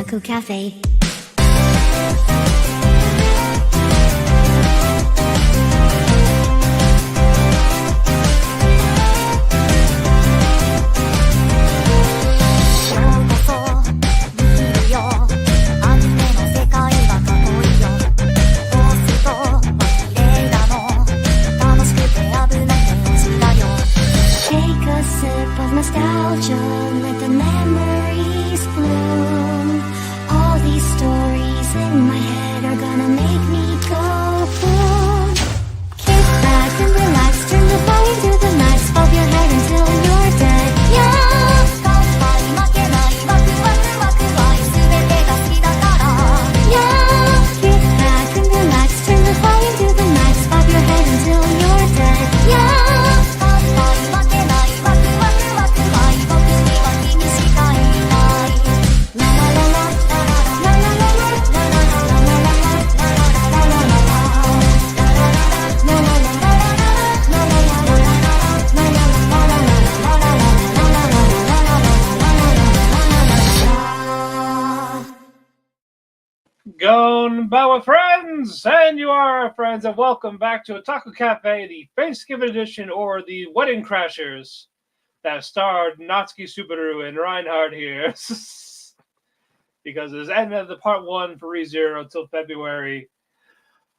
Otalku Cafe. Nostalgia, let the memories bloom. All these stories in my head are gonna make me go boom. Kick back and relax, turn the volume to the max, bob your head until you're dead. Yeah. Yeah. Kick back and relax, turn the volume to the max, bob your head until you're dead. Yeah. Gonbawa friends, and you are our friends, and welcome back to Otalku Cafe, the Thanksgiving edition, or the Wedding Crashers, that starred Natsuki Subaru and Reinhard here, because it's end of the part 1 for ReZero until February.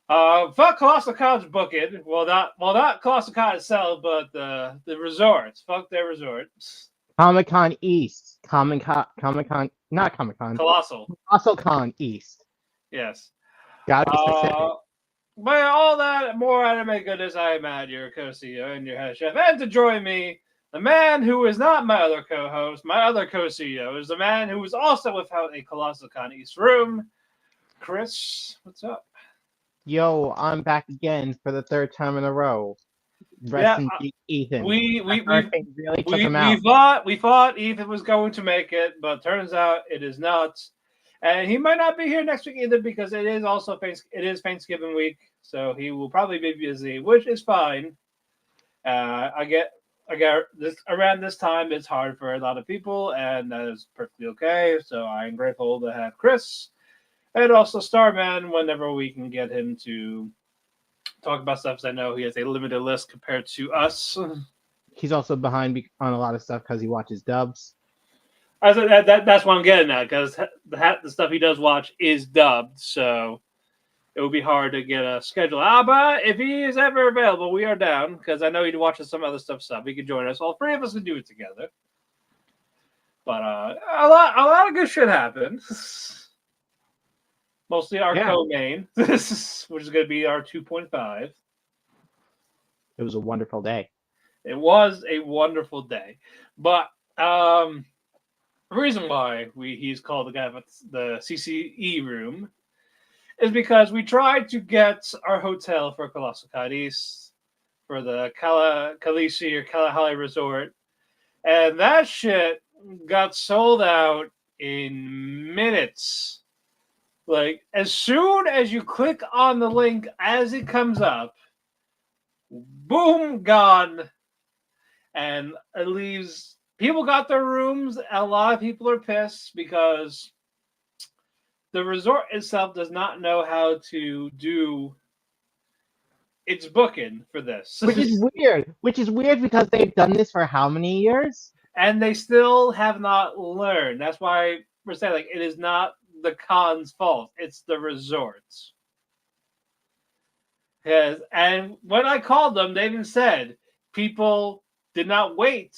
Fuck Colossal Con's booking. Well, not Colossal Con itself, but the resorts. Fuck their resorts. Comic-Con East. Comic-Con, not Comic-Con. Colossal. Colossal Con East. Yes. Gotta be specific. But all that more anime goodness, I am Matt, your co-CEO and your head chef. And to join me, the man who is not my other co-host, my other co-CEO, is the man who is also without a Colossal Con East room. Chris, what's up? Yo, I'm back again for the 3rd time in a row. Rest in peace, Ethan. We really took him out. We thought Ethan was going to make it, but turns out it is not. And he might not be here next week either because it is also Thanksgiving week, so he will probably be busy, which is fine. I get this around this time. It's hard for a lot of people, and that is perfectly okay. So I'm grateful to have Chris and also Starman whenever we can get him to talk about stuff. Because I know he has a limited list compared to us. He's also behind on a lot of stuff because he watches dubs. I said that's what I'm getting at, because the stuff he does watch is dubbed, so it would be hard to get a schedule. But if he is ever available, we are down, because I know he watches some other stuff. He can join us. All 3 of us can do it together. But a lot of good shit happened. Mostly our co-main, which is going to be our 2.5. It was a wonderful day. It was a wonderful day, but the reason why he's called the guy about the CCE room is because we tried to get our hotel for Colossal Con East for the Kalisi or Kalahari Resort, and that shit got sold out in minutes. Like, as soon as you click on the link as it comes up, boom, gone, and it leaves. People got their rooms. A lot of people are pissed because the resort itself does not know how to do its booking for this. Which is weird because they've done this for how many years? And they still have not learned. That's why we're saying, like, it is not the con's fault. It's the resorts. And when I called them, they even said people did not wait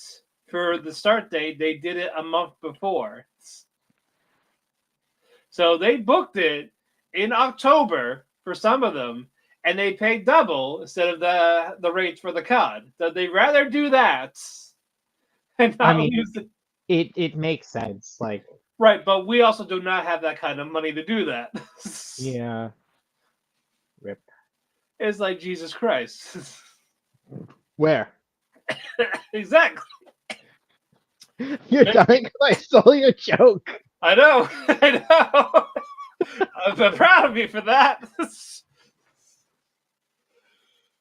for the start date. They did it a month before. So they booked it in October for some of them, and they paid double instead of the rates for the con. So they'd rather do that and not use it. It makes sense. Like, right, but we also do not have that kind of money to do that. Yeah. Rip. It's like Jesus Christ. Where? Exactly. You're dying because I stole your joke. I know. I'm proud of you for that.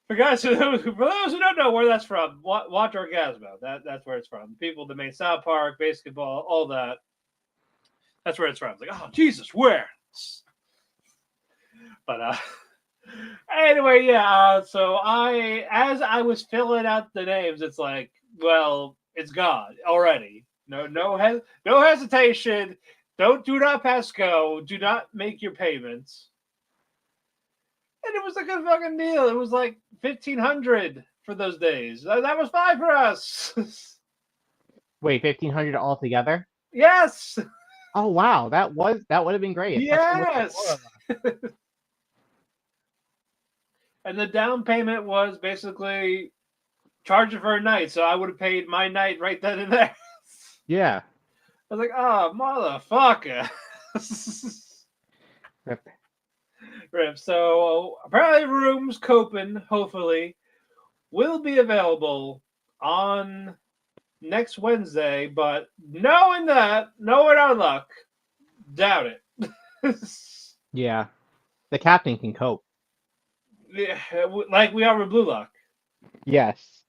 For those who don't know where that's from, watch Orgasmo. That's where it's from. People that made South Park, basketball, all that. That's where it's from. It's like, oh Jesus, where? But anyway, yeah. So as I was filling out the names, it's like, well, it's God already. No hesitation. Do not pass go. Do not make your payments. And it was like a fucking deal. It was like 1,500 for those days. That was fine for us. Wait, 1,500 altogether? Yes. Oh wow, that would have been great. Especially with the four Yes. of us. And the down payment was basically charging for a night, so I would have paid my night right then and there. Yeah. I was like, oh, motherfucker. Rip. Rip. So apparently rooms, Copen, hopefully, will be available on next Wednesday, but knowing that, knowing our luck, doubt it. Yeah. The captain can cope. Yeah, like we are with Blue Lock. Yes.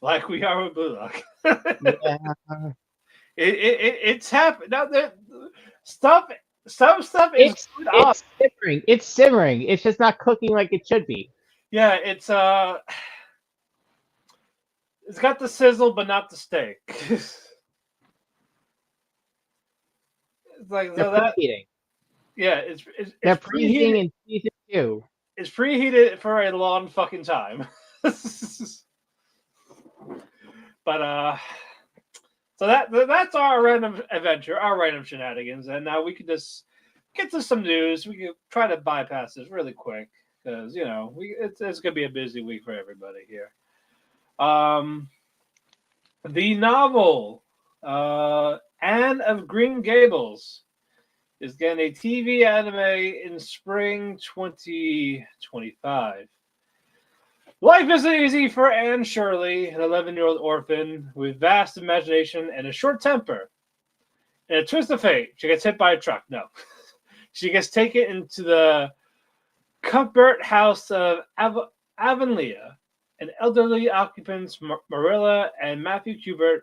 Like we are with Blue Lock. Yeah. It's happened. Now that some stuff is It's up. simmering. It's simmering. It's just not cooking like it should be. Yeah, it's got the sizzle but not the steak. It's like They're so that preheating. yeah, They're it's preheating preheated. in season 2. It's preheated for a long fucking time. But so that's our random adventure, our random shenanigans, and now we can just get to some news. We can try to bypass this really quick because it's gonna be a busy week for everybody here. The novel Anne of Green Gables is getting a TV anime in spring 2025. Life isn't easy for Anne Shirley, an 11-year-old orphan with vast imagination and a short temper. In a twist of fate, she gets hit by a truck. No. She gets taken into the Cuthbert house of Avonlea. And elderly occupants Marilla and Matthew Kubert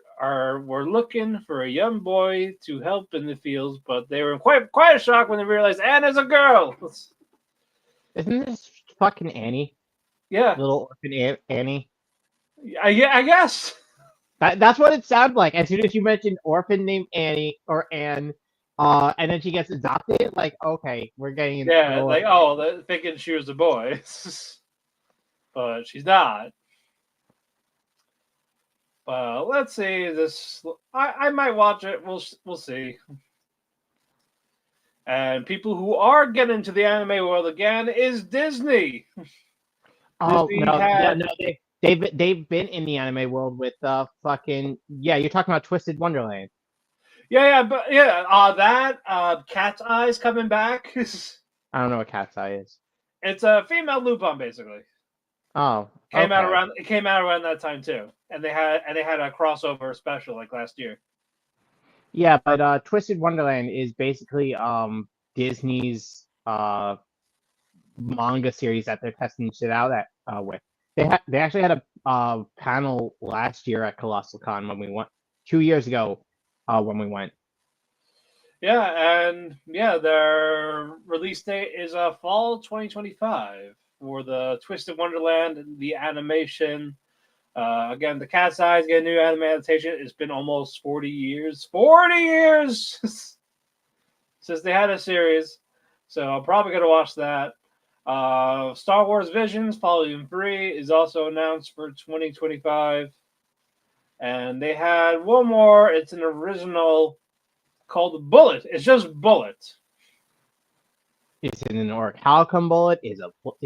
were looking for a young boy to help in the fields, but they were in quite a shock when they realized Anne is a girl. Isn't this fucking Annie? Yeah, Little orphan Annie? I guess. That's what it sounded like. As soon as you mentioned orphan named Annie or Anne, and then she gets adopted, like, okay, we're getting into Yeah, like, they're thinking she was a boy. But she's not. But let's see this. I might watch it. We'll see. And people who are getting into the anime world again is Disney. Oh Disney no, had, no, they've been in the anime world with fucking you're talking about Twisted Wonderland. that Cat's Eyes coming back. I don't know what Cat's Eye is. It's a female Lupin, basically. Oh, Came out around that time too, and they had a crossover special like last year. Yeah, but Twisted Wonderland is basically Disney's manga series that they're testing shit out with. They actually had a panel last year at Colossal Con when we went 2 years ago when we went. Yeah, and their release date is fall 2025 for the Twisted Wonderland, the animation. Again, the Cat's Eyes get a new anime adaptation. It's been almost 40 years. 40 years since they had a series. So I'm probably going to watch that. Star Wars Visions Volume 3 is also announced for 2025. And they had one more. It's an original called Bullet. It's just Bullet. Is it an Orichalcum bullet? Is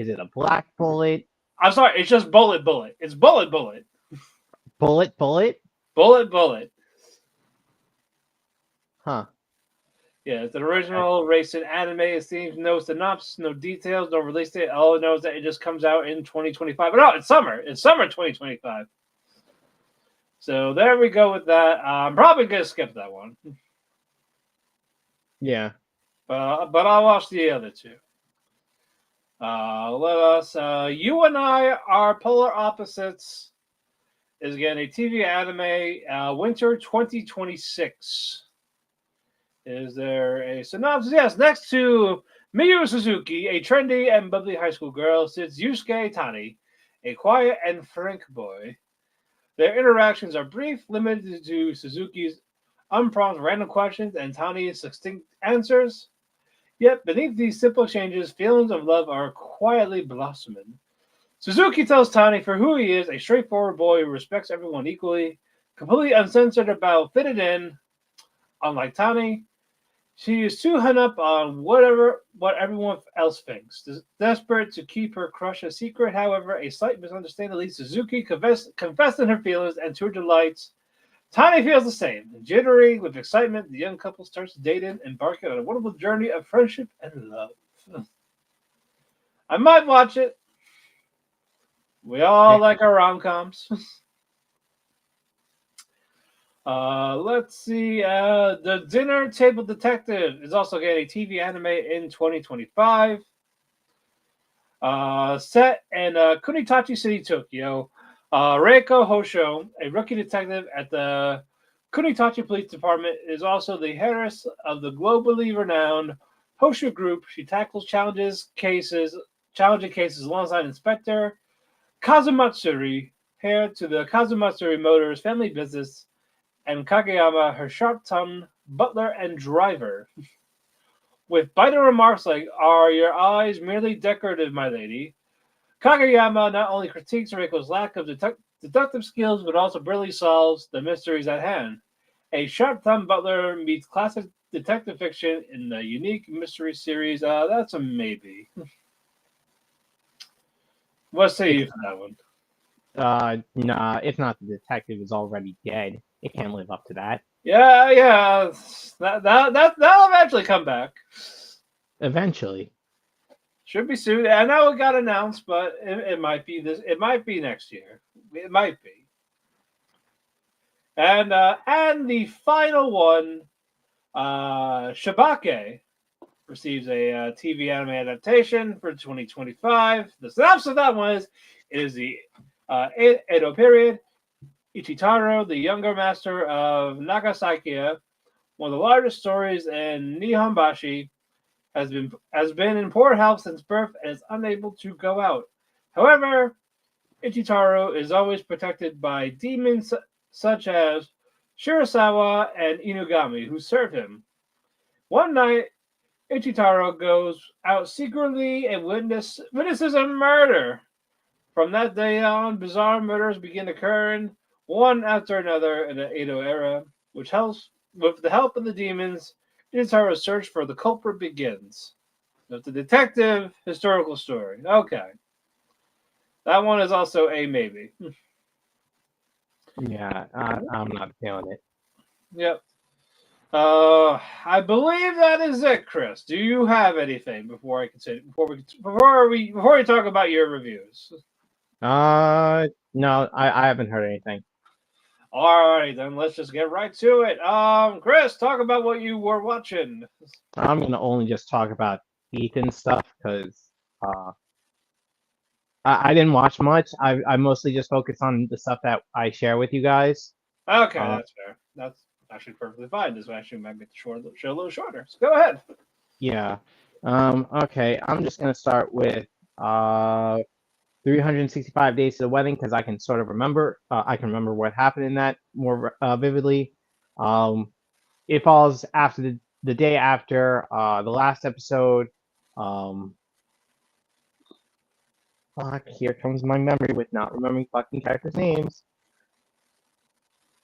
it a black bullet? I'm sorry, it's just Bullet. It's Bullet. Bullet? Bullet. Huh. Yeah, it's an original racing anime. It seems no synopsis, no details, no release date. All it knows that it just comes out in 2025. But no, it's summer. It's summer 2025. So there we go with that. I'm probably going to skip that one. Yeah. But I'll watch the other two. You and I are polar opposites is getting a TV anime winter 2026. Is there a synopsis? Yes. Next to Miyu Suzuki, a trendy and bubbly high school girl, sits Yusuke Tani, a quiet and frank boy. Their interactions are brief, limited to Suzuki's unprompted random questions and Tani's succinct answers. Yet beneath these simple changes, feelings of love are quietly blossoming. Suzuki tells Tani for who he is, a straightforward boy who respects everyone equally, completely uncensored about fitting in. Unlike Tani, she is too hung up on what everyone else thinks. Desperate to keep her crush a secret, however, a slight misunderstanding leads Suzuki confessing her feelings, and to her delights, Tani feels the same. Jittery with excitement, the young couple starts dating, embarking on a wonderful journey of friendship and love. I might watch it. We all like our rom-coms. Let's see. The Dinner Table Detective is also getting a TV anime in 2025. Set in Kunitachi City, Tokyo. Reiko Hosho, a rookie detective at the Kunitachi Police Department, is also the heiress of the globally renowned Hosho Group. She tackles challenging cases alongside Inspector Kazumatsuri, heir to the Kazumatsuri Motors family business, and Kageyama, her sharp-tongued butler and driver. With biting remarks like, "Are your eyes merely decorative, my lady?" Kageyama not only critiques Reiko's lack of deductive skills, but also brilliantly solves the mysteries at hand. A sharp-tongued butler meets classic detective fiction in the unique mystery series. That's a maybe. What say you for that one? Nah, if not the detective is already dead, it can't live up to that. Yeah. That'll eventually come back. Eventually. Should be soon. I know it got announced, but it might be this. It might be next year. It might be. And the final one, Shabake receives a TV anime adaptation for 2025. The synopsis of that one is the Edo period. Ichitaro, the younger master of Nagasakiya, one of the largest stories in Nihonbashi, has been in poor health since birth and is unable to go out. However, Ichitaro is always protected by demons such as Shirasawa and Inugami, who serve him. One night, Ichitaro goes out secretly and witnesses a murder. From that day on, bizarre murders begin occurring, one after another in the Edo era, which helps with the help of the demons. Ichitaro's search for the culprit begins. It's a detective historical story. Okay. That one is also a maybe. Yeah, I'm not feeling it. Yep. I believe that is it, Chris. Do you have anything before we talk about your reviews? No, I haven't heard anything. All right, then let's just get right to it. Chris, talk about what you were watching. I'm gonna only just talk about Ethan stuff because I didn't watch much. I mostly just focus on the stuff that I share with you guys. Okay, that's fair. That's actually perfectly fine. This actually might make the show a little shorter. So go ahead. Yeah. Okay, I'm just gonna start with 365 Days to the Wedding because I can sort of remember. I can remember what happened in that more vividly. It falls after the day after the last episode. Fuck, here comes my memory with not remembering fucking characters' names.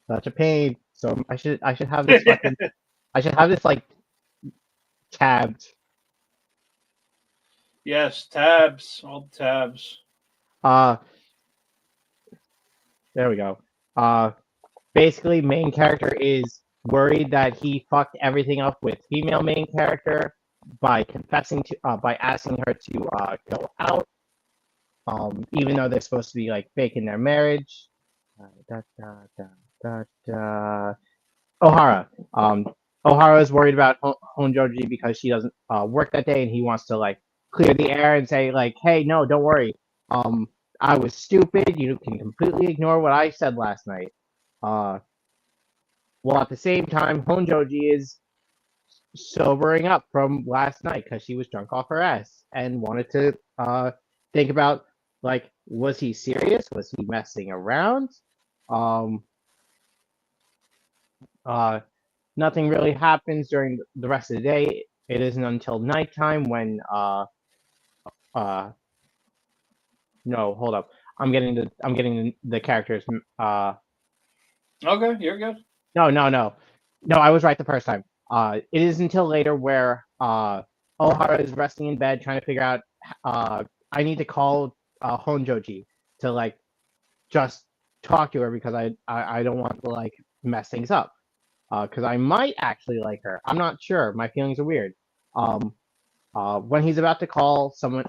Such a pain. So I should have this fucking I should have this like tabbed. Yes, tabs, all tabs. There we go. Basically, main character is worried that he fucked everything up with female main character by asking her to go out. Even though they're supposed to be like faking their marriage. Ohara. Ohara is worried about Honjoji because she doesn't work that day, and he wants to like clear the air and say like, "Hey, no, don't worry. I was stupid. You can completely ignore what I said last night." While at the same time, Honjoji is sobering up from last night because she was drunk off her ass and wanted to think about, like, was he serious? Was he messing around? Um, uh, Nothing really happens during the rest of the day. It isn't until nighttime when uh no, hold up. I'm getting the characters Okay, you're good. No, I was right the first time. It is until later where Ohara is resting in bed trying to figure out I need to call Honjoji to, like, just talk to her because I don't want to, like, mess things up. Because I might actually like her. I'm not sure. My feelings are weird. Um, when he's about to call, someone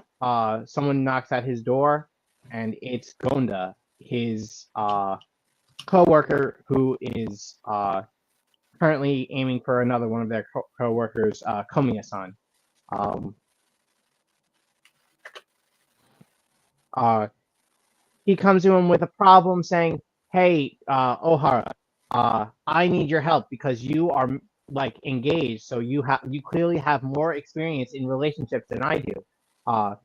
knocks at his door, and it's Gonda, his coworker, who is currently aiming for another one of their co-workers, Komiya-san. Um, he comes to him with a problem, saying, "Hey, Ohara, I need your help because you are, like, engaged, so you clearly have more experience in relationships than I do." Uh,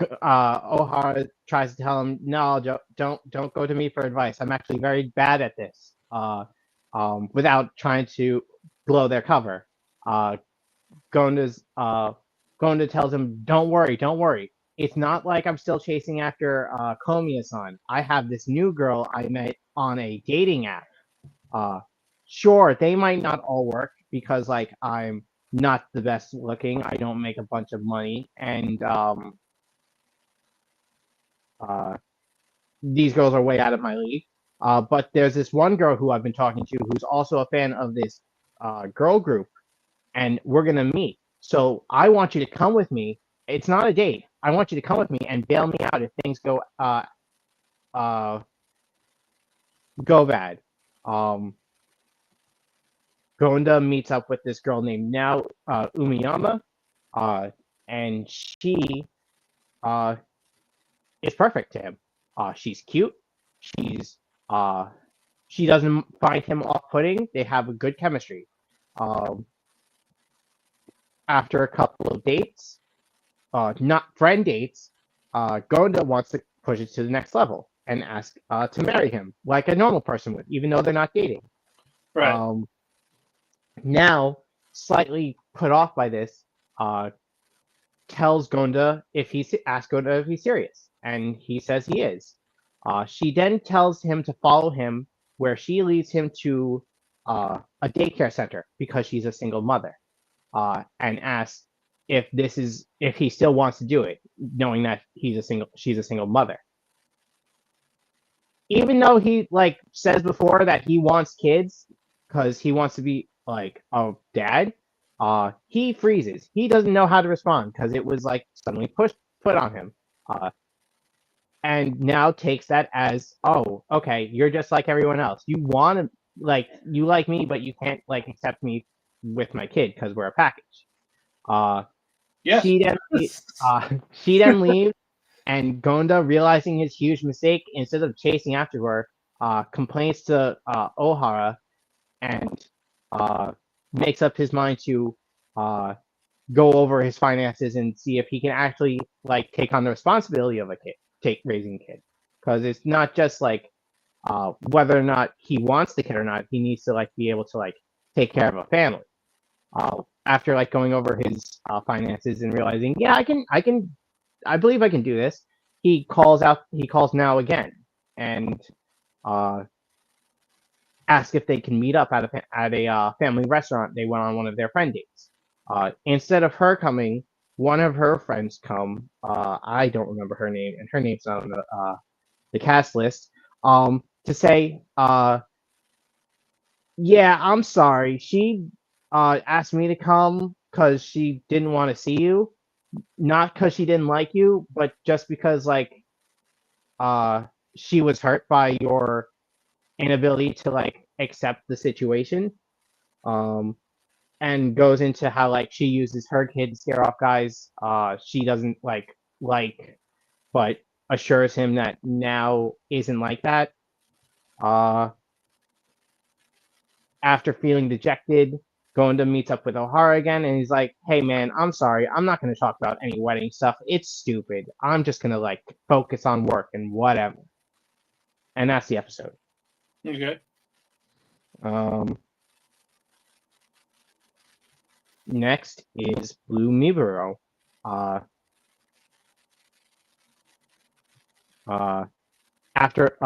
Ohara tries to tell him, "No, don't go to me for advice. I'm actually very bad at this." Without trying to blow their cover. Uh, Gonda tells him, "Don't worry, don't worry. It's not like I'm still chasing after Komiya-san. I have this new girl I met on a dating app. Uh, sure, they might not all work because, like, I'm not the best looking. I don't make a bunch of money, and uh, these girls are way out of my league. But there's this one girl who I've been talking to who's also a fan of this girl group, and we're gonna meet. So I want you to come with me. It's not a date. I want you to come with me and bail me out if things uh go bad." Um, Gonda meets up with this girl named now Umiyama, and she uh is perfect to him. She's cute. She's uh she doesn't find him off-putting. They have a good chemistry. Um, After a couple of dates, not friend dates, Gonda wants to push it to the next level and ask to marry him, like a normal person would, even though they're not dating. Right. Now, slightly put off by this, tells Gonda asks Gonda if he's serious, and he says he is. She then tells him to follow him, where she leads him to a daycare center because she's a single mother, and asks if he still wants to do it, knowing that she's a single mother. Even though he, like, says before that he wants kids because he wants to be like a dad, he freezes. He doesn't know how to respond because it was, like, suddenly put on him, and now takes that as, oh, okay, you're just like everyone else. You want to, like, you like me, but you can't, like, accept me with my kid because we're a package. Yes. She then leaves, and Gonda, realizing his huge mistake, instead of chasing after her, complains to Ohara and makes up his mind to go over his finances and see if he can actually, like, take on the responsibility of raising a kid, because it's not just, like, whether or not he wants the kid or not. He needs to, like, be able to, like, take care of a family. After, like, going over his finances and realizing, yeah, I believe I can do this. He calls now again and asks if they can meet up at a family restaurant they went on one of their friend dates. Instead of her coming, one of her friends come. I don't remember her name, and her name's not on the cast list. To say, yeah, I'm sorry. She asked me to come because she didn't want to see you, not because she didn't like you, but just because, like, she was hurt by your inability to, like, accept the situation. And goes into how, like, she uses her kid to scare off guys she doesn't like, but assures him that now isn't like that. After feeling dejected, going to meet up with O'Hara again, and he's like, "Hey man, I'm sorry, I'm not gonna talk about any wedding stuff. It's stupid. I'm just gonna like focus on work and whatever." And that's the episode. Okay. Next is Blue Miburo. After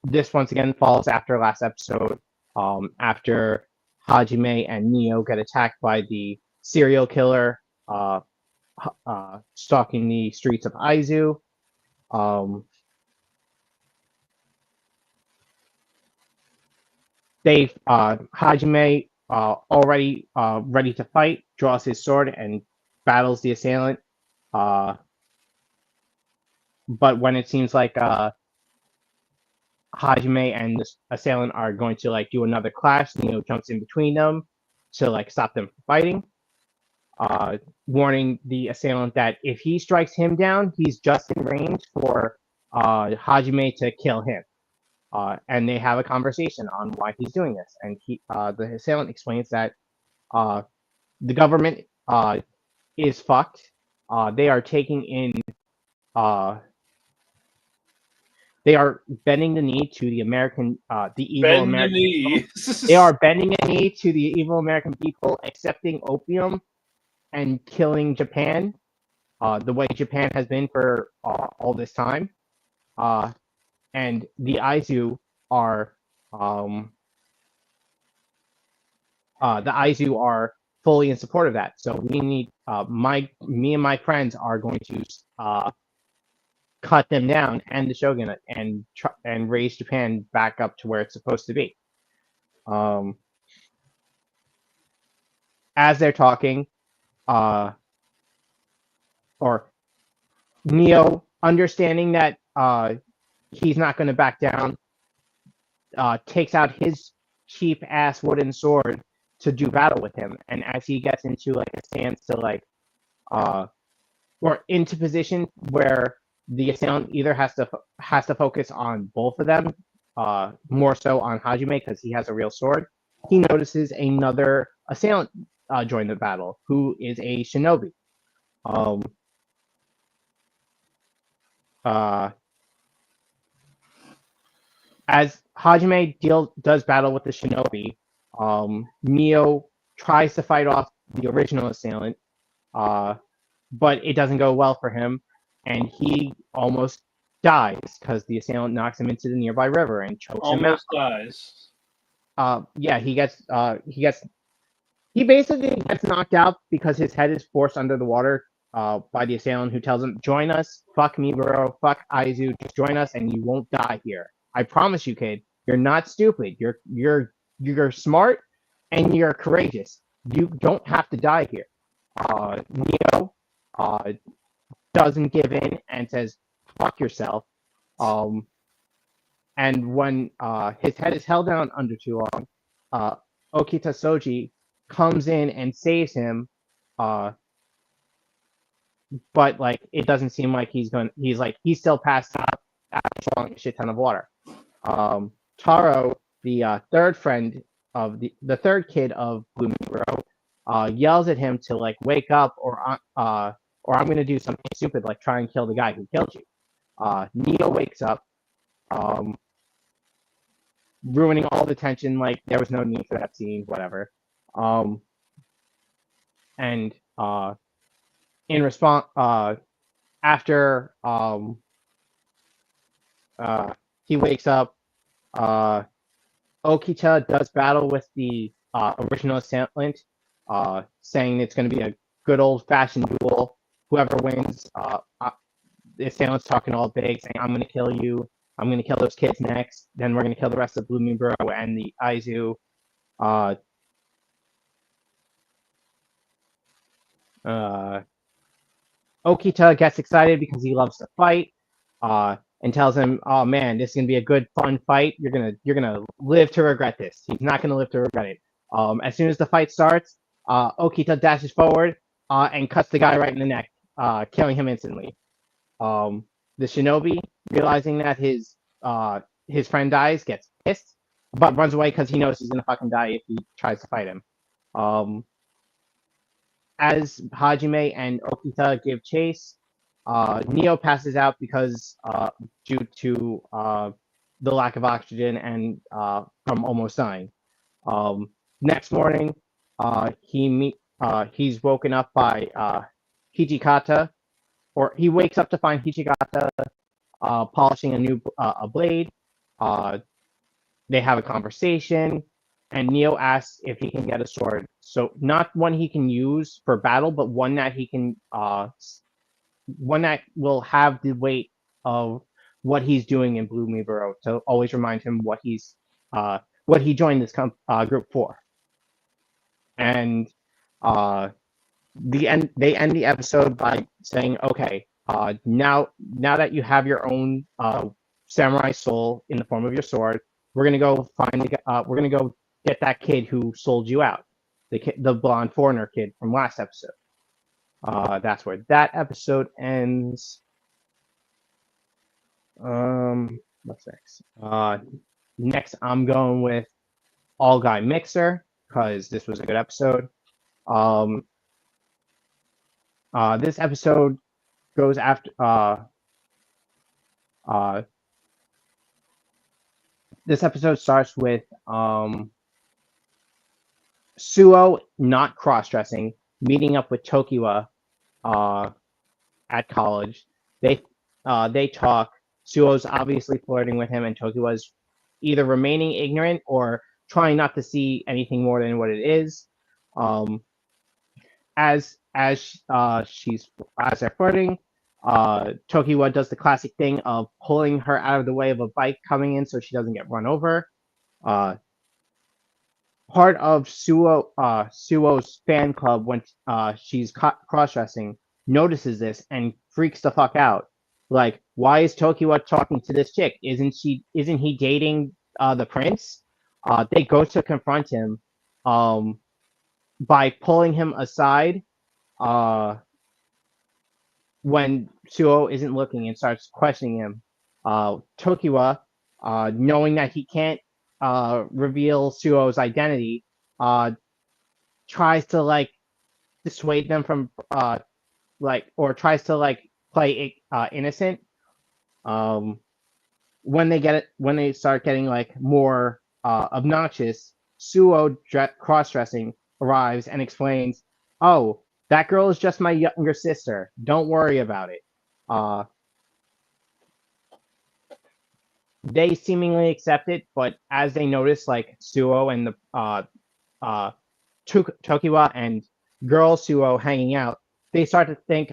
this once again falls after last episode. After Hajime and Neo get attacked by the serial killer stalking the streets of Aizu. Hajime already ready to fight, draws his sword and battles the assailant. But when it seems like Hajime and the assailant are going to like do another clash, Neo jumps in between them to like stop them from fighting. Warning the assailant that if he strikes him down, he's just in range for Hajime to kill him. And they have a conversation on why he's doing this. And the assailant explains that the government is fucked. They are taking in. They are bending the knee to the American, the evil American people. They are bending a knee to the evil American people, accepting opium and killing Japan, the way Japan has been for all this time. And the Aizu are fully in support of that. So we need me and my friends are going to cut them down and the shogunate and raise Japan back up to where it's supposed to be. As they're talking, or Neo, understanding that he's not going to back down, takes out his cheap ass wooden sword to do battle with him. And as he gets into like a stance to like, or into position where the assailant either has to focus on both of them, more so on Hajime because he has a real sword. He notices another assailant join the battle, who is a shinobi. As Hajime does battle with the shinobi, Neo tries to fight off the original assailant, but it doesn't go well for him, and he almost dies because the assailant knocks him into the nearby river and chokes him out. Dies. Yeah, he basically gets knocked out because his head is forced under the water by the assailant, who tells him, "Join us, fuck me, bro, fuck Aizu, just join us and you won't die here. I promise you, kid. You're not stupid. You're smart and you're courageous. You don't have to die here." Neo doesn't give in and says, "Fuck yourself." And when his head is held down under too long, Okita Soji comes in and saves him. But like it doesn't seem like he's still passed out after swallowing a shit ton of water. Taro, the third friend of the third kid of Blue Miburo, yells at him to like wake up or I'm gonna do something stupid like try and kill the guy who killed you. Neo wakes up, ruining all the tension. Like there was no need for that scene, whatever. And in response, after he wakes up, Okita does battle with the original assailant, saying it's going to be a good old-fashioned duel. Whoever wins, the assailant's talking all big, saying, "I'm going to kill you. I'm going to kill those kids next. Then we're going to kill the rest of Blue Miburo and the Aizu." Okita gets excited because he loves to fight, and tells him, "Oh man, this is gonna be a good, fun fight. You're gonna live to regret this." He's not gonna live to regret it. As soon as the fight starts, Okita dashes forward and cuts the guy right in the neck, killing him instantly. The shinobi, realizing that his friend dies, gets pissed, but runs away because he knows he's gonna fucking die if he tries to fight him. Um, as Hajime and Okita give chase, Neo passes out because due to the lack of oxygen and from almost dying. Next morning, he's woken up by Hijikata, or he wakes up to find Hijikata polishing a new a blade. Uh, they have a conversation, and Neo asks if he can get a sword. So not one he can use for battle, but one that he can one that will have the weight of what he's doing in Blue Miburo to always remind him what he joined this group for. And they end the episode by saying, "Okay, now that you have your own samurai soul in the form of your sword, we're gonna go we're gonna go get that kid who sold you out, the blonde foreigner kid from last episode." That's where that episode ends. What's next? Next, I'm going with All Guy Mixer because this was a good episode. This episode goes after this episode starts with Suo not cross-dressing, meeting up with Tokiwa at college. They talk. Suo's obviously flirting with him, and Tokiwa's either remaining ignorant or trying not to see anything more than what it is. As they're flirting, Tokiwa does the classic thing of pulling her out of the way of a bike coming in so she doesn't get run over. Part of Suo's fan club when she's cross-dressing notices this and freaks the fuck out. Like, why is Tokiwa talking to this chick? Isn't he dating the prince? They go to confront him by pulling him aside when Suo isn't looking and starts questioning him. Tokiwa, knowing that he can't reveal Suo's identity, tries to dissuade them from or tries to play innocent. When they start getting more obnoxious, Suo cross-dressing arrives and explains, "Oh, that girl is just my younger sister. Don't worry about it." They seemingly accept it, but as they notice, Suo and the Tokiwa and girl Suo hanging out, they start to think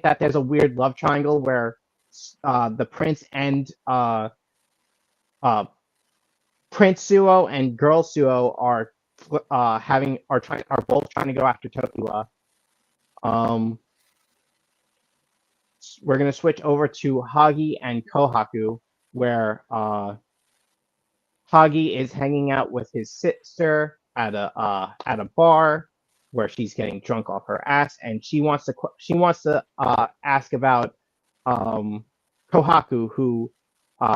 that there's a weird love triangle where the prince and Prince Suo and Girl Suo are both trying to go after Tokiwa. We're gonna switch over to Hagi and Kohaku, where Hagi is hanging out with his sister at a bar where she's getting drunk off her ass, and she wants to ask about Kohaku, who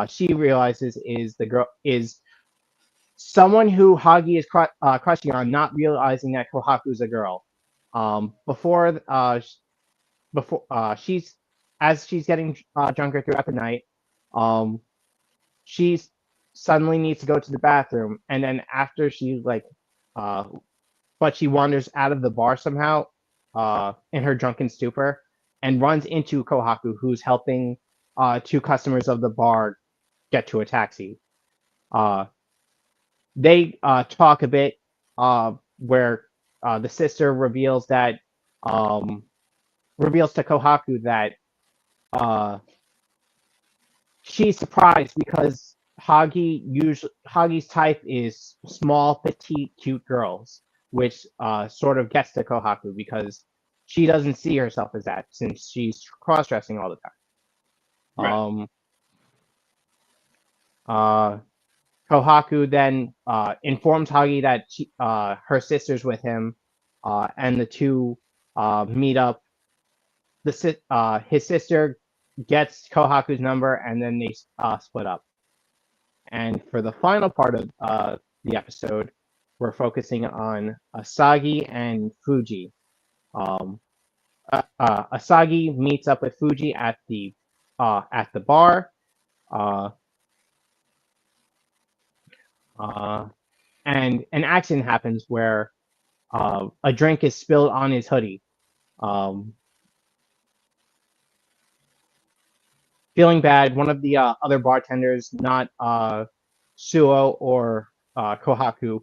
she realizes is someone who Hagi is crushing on, not realizing that Kohaku's a girl. Before she's getting drunker throughout the night, she suddenly needs to go to the bathroom, and then after but she wanders out of the bar somehow in her drunken stupor and runs into Kohaku, who's helping two customers of the bar get to a taxi. They talk a bit where the sister reveals to Kohaku that she's surprised because Hagi's type is small, petite, cute girls, which sort of gets to Kohaku because she doesn't see herself as that since she's cross-dressing all the time. Right. Kohaku then informs Hagi that her sister's with him, and the two meet up. His sister gets Kohaku's number, and then they split up. And for the final part of the episode, we're focusing on Asagi and Fuji. Asagi meets up with Fuji at the bar. Uh, and an accident happens where a drink is spilled on his hoodie. Feeling bad, one of the other bartenders, not Suo or Kohaku,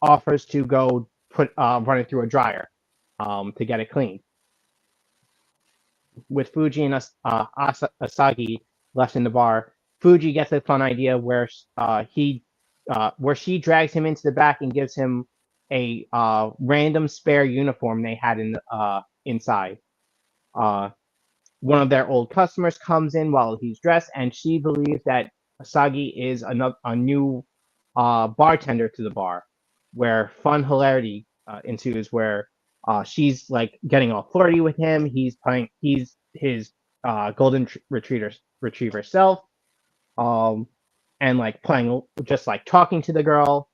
offers to go run it through a dryer to get it clean. With Fuji and Asagi left in the bar, Fuji gets a fun idea where she drags him into the back and gives him a random spare uniform they had inside. One of their old customers comes in while he's dressed, and she believes that Asagi is a new bartender to the bar, where fun hilarity ensues, where she's like getting all flirty with him. He's his golden retriever self, and like playing, just like talking to the girl.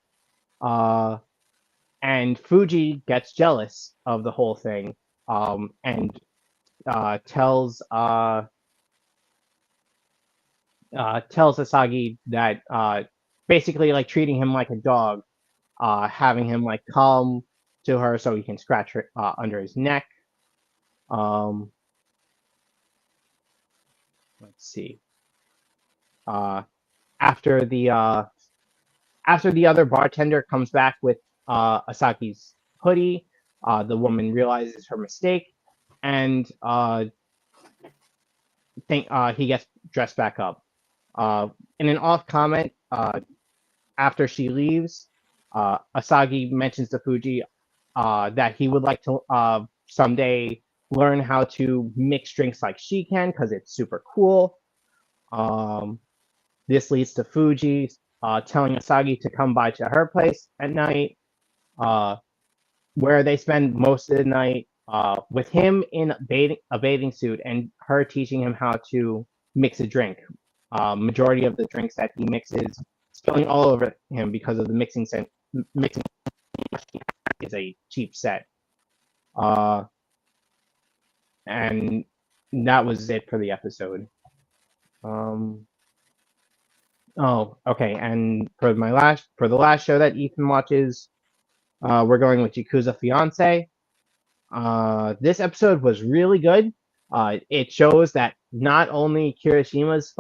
And Fuji gets jealous of the whole thing, and tells Asagi that basically like treating him like a dog, having him like come to her so he can scratch her under his neck. Let's see. After the other bartender comes back with Asagi's hoodie, the woman realizes her mistake, and he gets dressed back up. In an off comment, after she leaves, Asagi mentions to Fuji that he would like to someday learn how to mix drinks like she can, because it's super cool. This leads to Fuji telling Asagi to come by to her place at night, where they spend most of the night with him in a bathing suit and her teaching him how to mix a drink. Majority of the drinks that he mixes spilling all over him because of the mixing is a cheap set. And that was it for the episode. Oh, okay. And for the last show that Ethan watches, we're going with Yakuza Fiance. This episode was really good. It shows that not only Kirishima's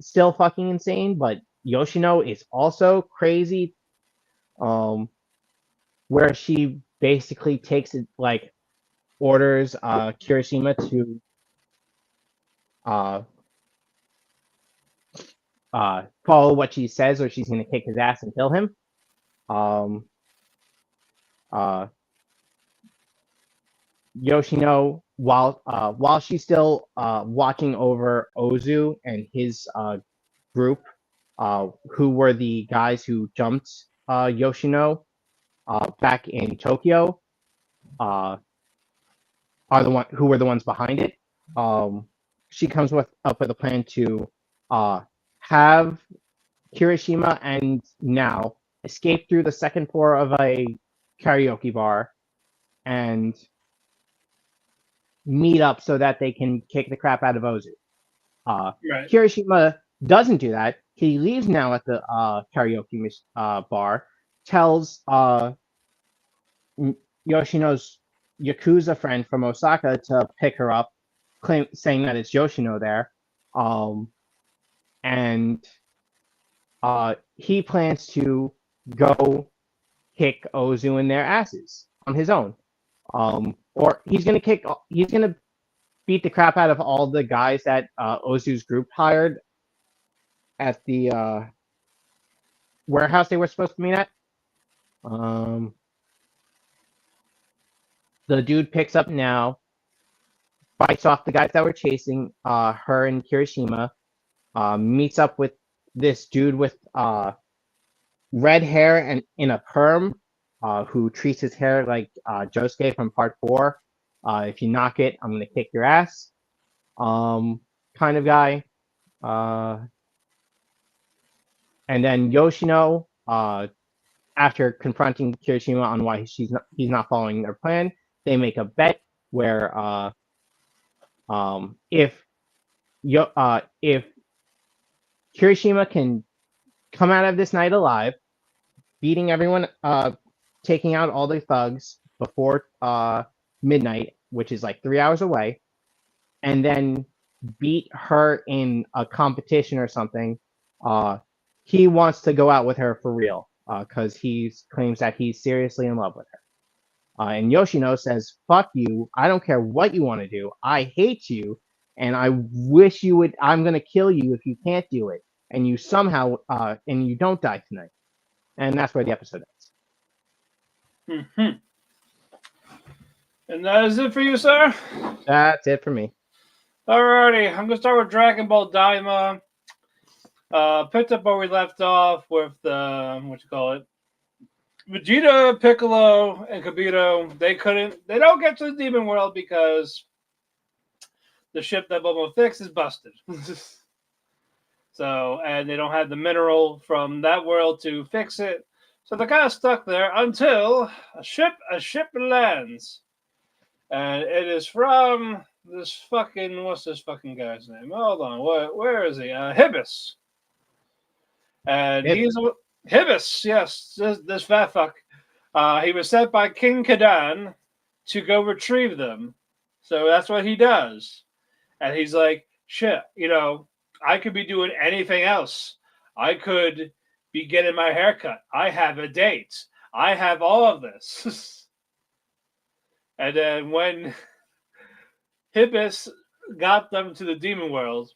still fucking insane, but Yoshino is also crazy. Where she basically takes it, like, orders Kirishima to follow what she says, or she's gonna kick his ass and kill him. Yoshino, while she's still watching over Ozu and his group, who were the guys who jumped Yoshino back in Tokyo, are who were the ones behind it. She comes up with a plan to have Kirishima and Now escape through the second floor of a karaoke bar and meet up so that they can kick the crap out of Ozu. Right. Kirishima doesn't do that. He leaves Now at the karaoke bar, tells Yoshino's Yakuza friend from Osaka to pick her up, saying that it's Yoshino there. And he plans to go kick Ozu in their asses on his own. Or he's gonna beat the crap out of all the guys that Ozu's group hired at the warehouse they were supposed to meet at. The dude picks up Now, bites off the guys that were chasing her and Kirishima, meets up with this dude with red hair and in a perm, who treats his hair like Josuke from Part 4. If you knock it, I'm gonna kick your ass. Kind of guy. And then Yoshino after confronting Kirishima on why he's not following their plan, they make a bet where if Kirishima can come out of this night alive, beating everyone, taking out all the thugs before midnight, which is like 3 hours away, and then beat her in a competition or something, he wants to go out with her for real, because he claims that he's seriously in love with her. And Yoshino says, "Fuck you! I don't care what you want to do. I hate you, and I wish you would. I'm gonna kill you if you can't do it, and you somehow and you don't die tonight." And that's where the episode ends. Mm-hmm. And that is it for you, sir? That's it for me. Alrighty, I'm gonna start with Dragon Ball Daima. Picked up where we left off with the Vegeta, Piccolo, and Kibito. They don't get to the demon world because the ship that Momo fixed is busted. So, and they don't have the mineral from that world to fix it. So they're kind of stuck there until a ship lands. And it is from this fucking, what's this fucking guy's name? Hold on, where is he? Hibis. And he's Hibis, yes, this fat fuck. He was sent by King Kadan to go retrieve them. So that's what he does. And he's like, shit, I could be doing anything else. I could be getting my hair cut. I have a date. I have all of this. And then when Hibis got them to the demon world,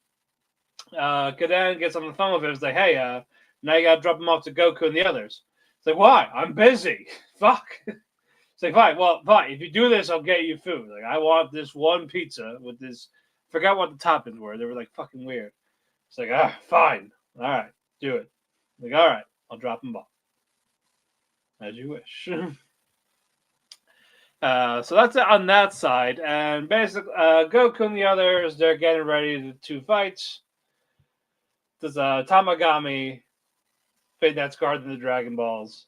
Kadan gets on the phone with him. It's like, hey, now you gotta drop them off to Goku and the others. It's like, why? I'm busy. Fuck. It's like, fine. If you do this, I'll get you food. Like, I want this one pizza with this. Forgot what the toppings were. They were like fucking weird. It's like, fine. All right, do it. Like, all right, I'll drop them off. As you wish. So that's it on that side. And basically, Goku and the others, they're getting ready to fight. There's Tamagami, Fate that's guarding the Dragon Balls.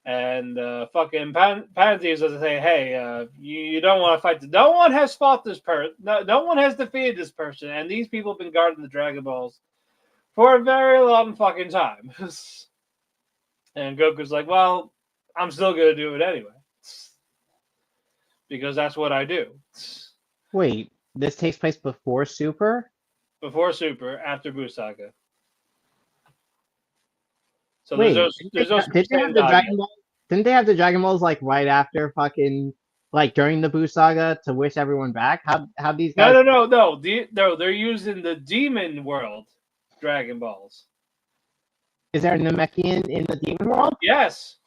And fucking Pansy is to say, hey, you don't want to fight. No one has fought this person. No one has defeated this person. And these people have been guarding the Dragon Balls for a very long fucking time. And Goku's like, well, I'm still going to do it anyway. Because that's what I do. Wait, this takes place before Super? Before Super, after Buu Saga. So Wait, there's no did they have the Dragon Balls? Didn't they have the Dragon Balls like right after fucking like during the Buu Saga to wish everyone back? How these guys? No. They're using the Demon World Dragon Balls. Is there a Namekian in the Demon World? Yes.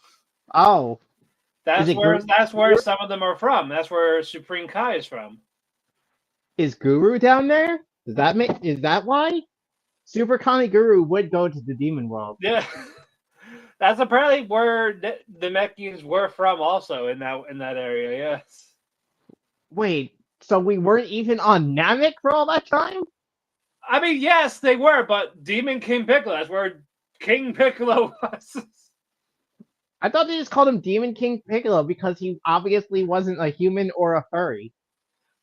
Oh. That's where some of them are from. That's where Supreme Kai is from. Is Guru down there? Is that why? Super Kami Guru would go to the Demon World. Yeah. That's apparently where the Namekians were from also in that area, yes. Wait, so we weren't even on Namek for all that time? I mean, yes, they were, but Demon King Piccolo, that's where King Piccolo was. I thought they just called him Demon King Piccolo because he obviously wasn't a human or a furry.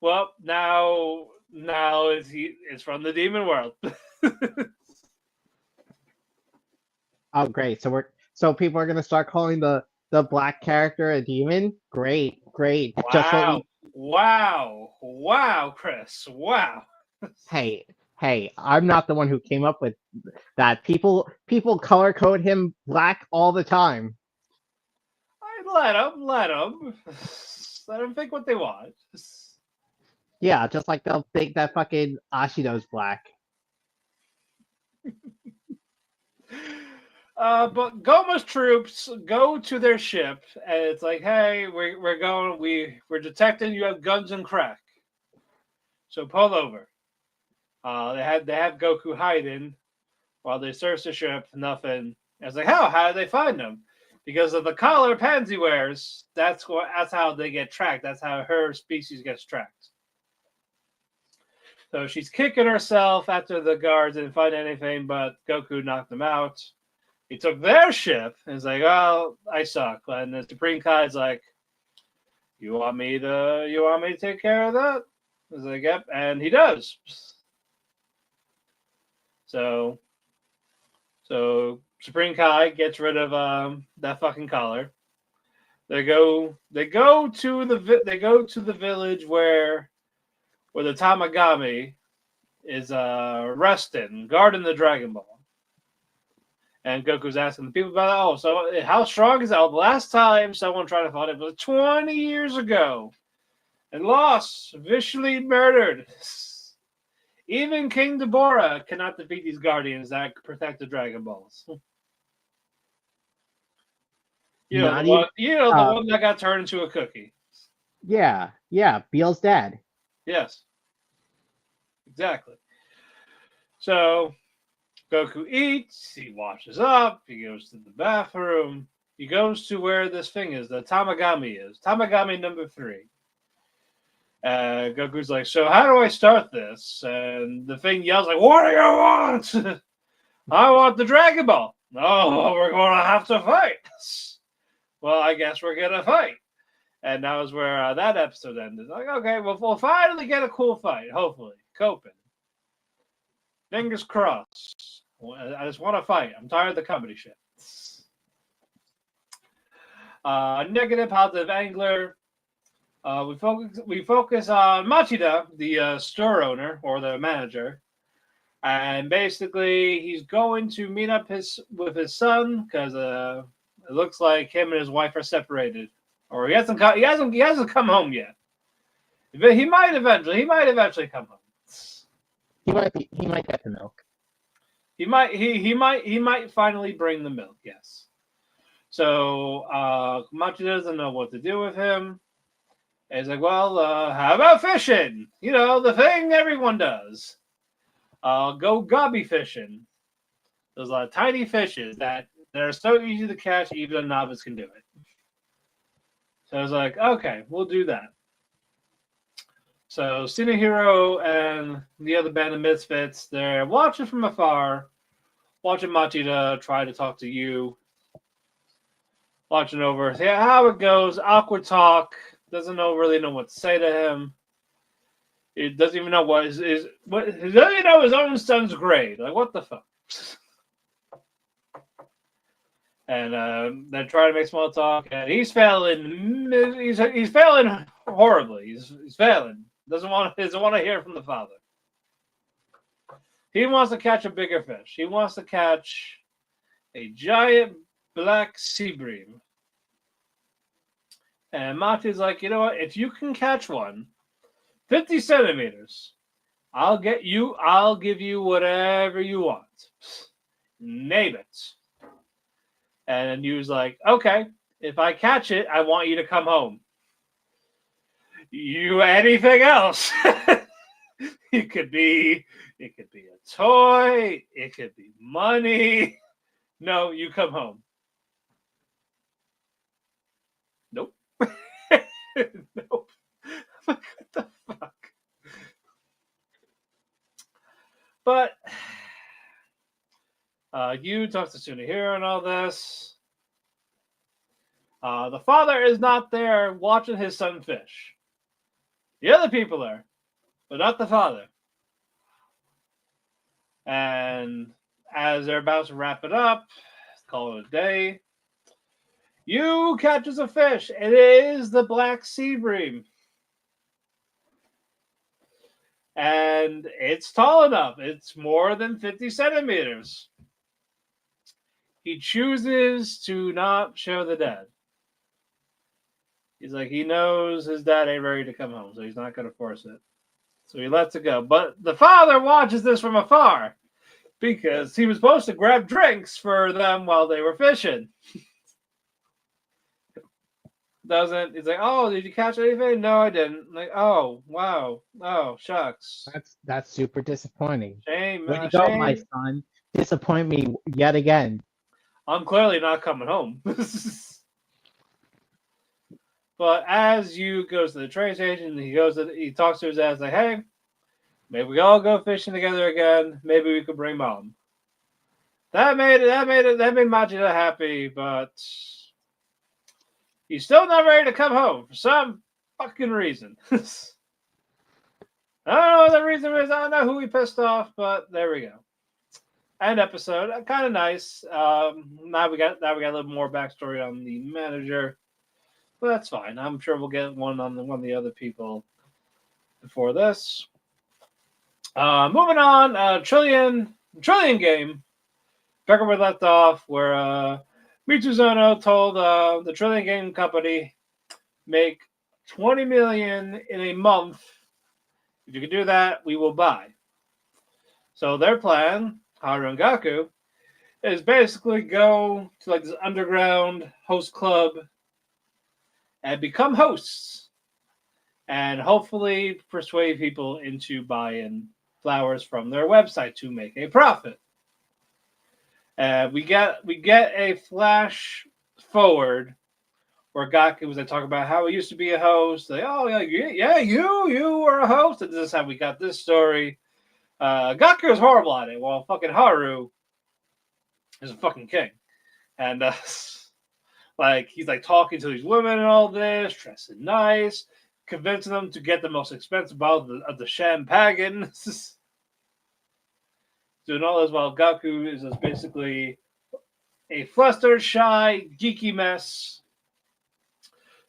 Well, now it's from the Demon World. Oh, great! So people are gonna start calling the black character a demon. Great. Wow! Wow, Chris! Wow! Hey! I'm not the one who came up with that. People color code him black all the time. Let them think what they want. Yeah, just like they'll think that fucking Ashido's black. But Goma's troops go to their ship, and it's like, hey, we're detecting you have guns and crack, so pull over. They have Goku hiding while they search the ship. Nothing. And it's like, how did they find them? Because of the collar Pansy wears. That's how they get tracked. That's how her species gets tracked. So she's kicking herself after the guards didn't find anything, but Goku knocked them out. He took their ship and he's like, "Oh, I suck." And the Supreme Kai's like, "You want me to take care of that?" He's like, "Yep," and he does. So Supreme Kai gets rid of that fucking collar. They go to the village where the Tamagami is resting, guarding the Dragon Ball. And Goku's asking the people about it. Oh, so how strong is that? Well, the last time someone tried to fight it was 20 years ago. And lost, viciously murdered. Even King Deborah cannot defeat these guardians that protect the Dragon Balls. You know, the one that got turned into a cookie. Yeah, Beel's dad. Yes. Exactly. So Goku eats, he washes up, he goes to the bathroom, he goes to where this thing is, the Tamagami is. Tamagami number 3. Goku's like, "So how do I start this?" And the thing yells like, "What do you want?" "I want the Dragon Ball." "Oh, well, we're going to have to fight." "Well, I guess we're going to fight." And that was where that episode ended. Like, okay, well, we'll finally get a cool fight, hopefully. Coping. Fingers crossed. I just want to fight. I'm tired of the comedy shit. Negative, positive angler. We focus on Machida, the store owner or the manager, and basically he's going to meet up with his son because it looks like him and his wife are separated, or he hasn't come home yet. He might eventually come home. He might get the milk. He might finally bring the milk. Yes. So Machida doesn't know what to do with him. And he's like, "Well, how about fishing? You know, the thing everyone does. Go gobby fishing. There's a lot of tiny fishes that are so easy to catch, even a novice can do it." So I was like, "Okay, we'll do that." So Sinahiro and the other band of misfits, they're watching from afar, watching Machida try to talk to you, watching over, see how it goes, awkward talk. Doesn't really know what to say to him. He doesn't even know what he doesn't even know his own son's grade. Like, what the fuck? And they're trying to make small talk, and he's failing. He's failing horribly. He's failing. Doesn't want to hear from the father. He wants to catch a bigger fish. He wants to catch a giant black sea bream. And Mati's like, "You know what? If you can catch one, 50 centimeters, I'll give you whatever you want. Name it." And he was like, "Okay, if I catch it, I want you to come home. You anything else?" It could be a toy, it could be money. "No, you come home." Nope. Nope. What the fuck? But you talk to Sunahiro and all this. The father is not there watching his son fish. The other people are, but not the father. And as they're about to wrap it up, call it a day, you catches a fish. It is the black sea bream. And it's tall enough. It's more than 50 centimeters. He chooses to not show the dad. He's like, he knows his dad ain't ready to come home, so he's not going to force it. So he lets it go. But the father watches this from afar because he was supposed to grab drinks for them while they were fishing. Doesn't. He's like, "Oh, did you catch anything?" "No, I didn't." Like, "Oh, wow. Oh, shucks. That's super disappointing. Shame. Way to go, my son. Disappoint me yet again. I'm clearly not coming home." But as you goes to the train station, he talks to his dad, like, "Hey, maybe we all go fishing together again. Maybe we could bring mom." That made Majida happy, but he's still not ready to come home for some fucking reason. I don't know what the reason is. I don't know who he pissed off, but there we go. End episode, kind of nice. Now we got a little more backstory on the manager, but that's fine. I'm sure we'll get one on one of the other people before this. Moving on, Trillion game. Back where we left off, where Mitsuzono told the Trillion Game Company make 20 million in a month. If you can do that, we will buy. So their plan, Haru and Gaku, is basically go to like this underground host club and become hosts, and hopefully persuade people into buying flowers from their website to make a profit. We get a flash forward where Gaku was talking about how he used to be a host. Like, oh yeah, you were a host, and this is how we got this story. Gaku is horrible at it, while fucking Haru is a fucking king, and like he's like talking to these women and all this, dressing nice, convincing them to get the most expensive bottle of the champagne. Doing all this while Gaku is just basically a flustered, shy, geeky mess.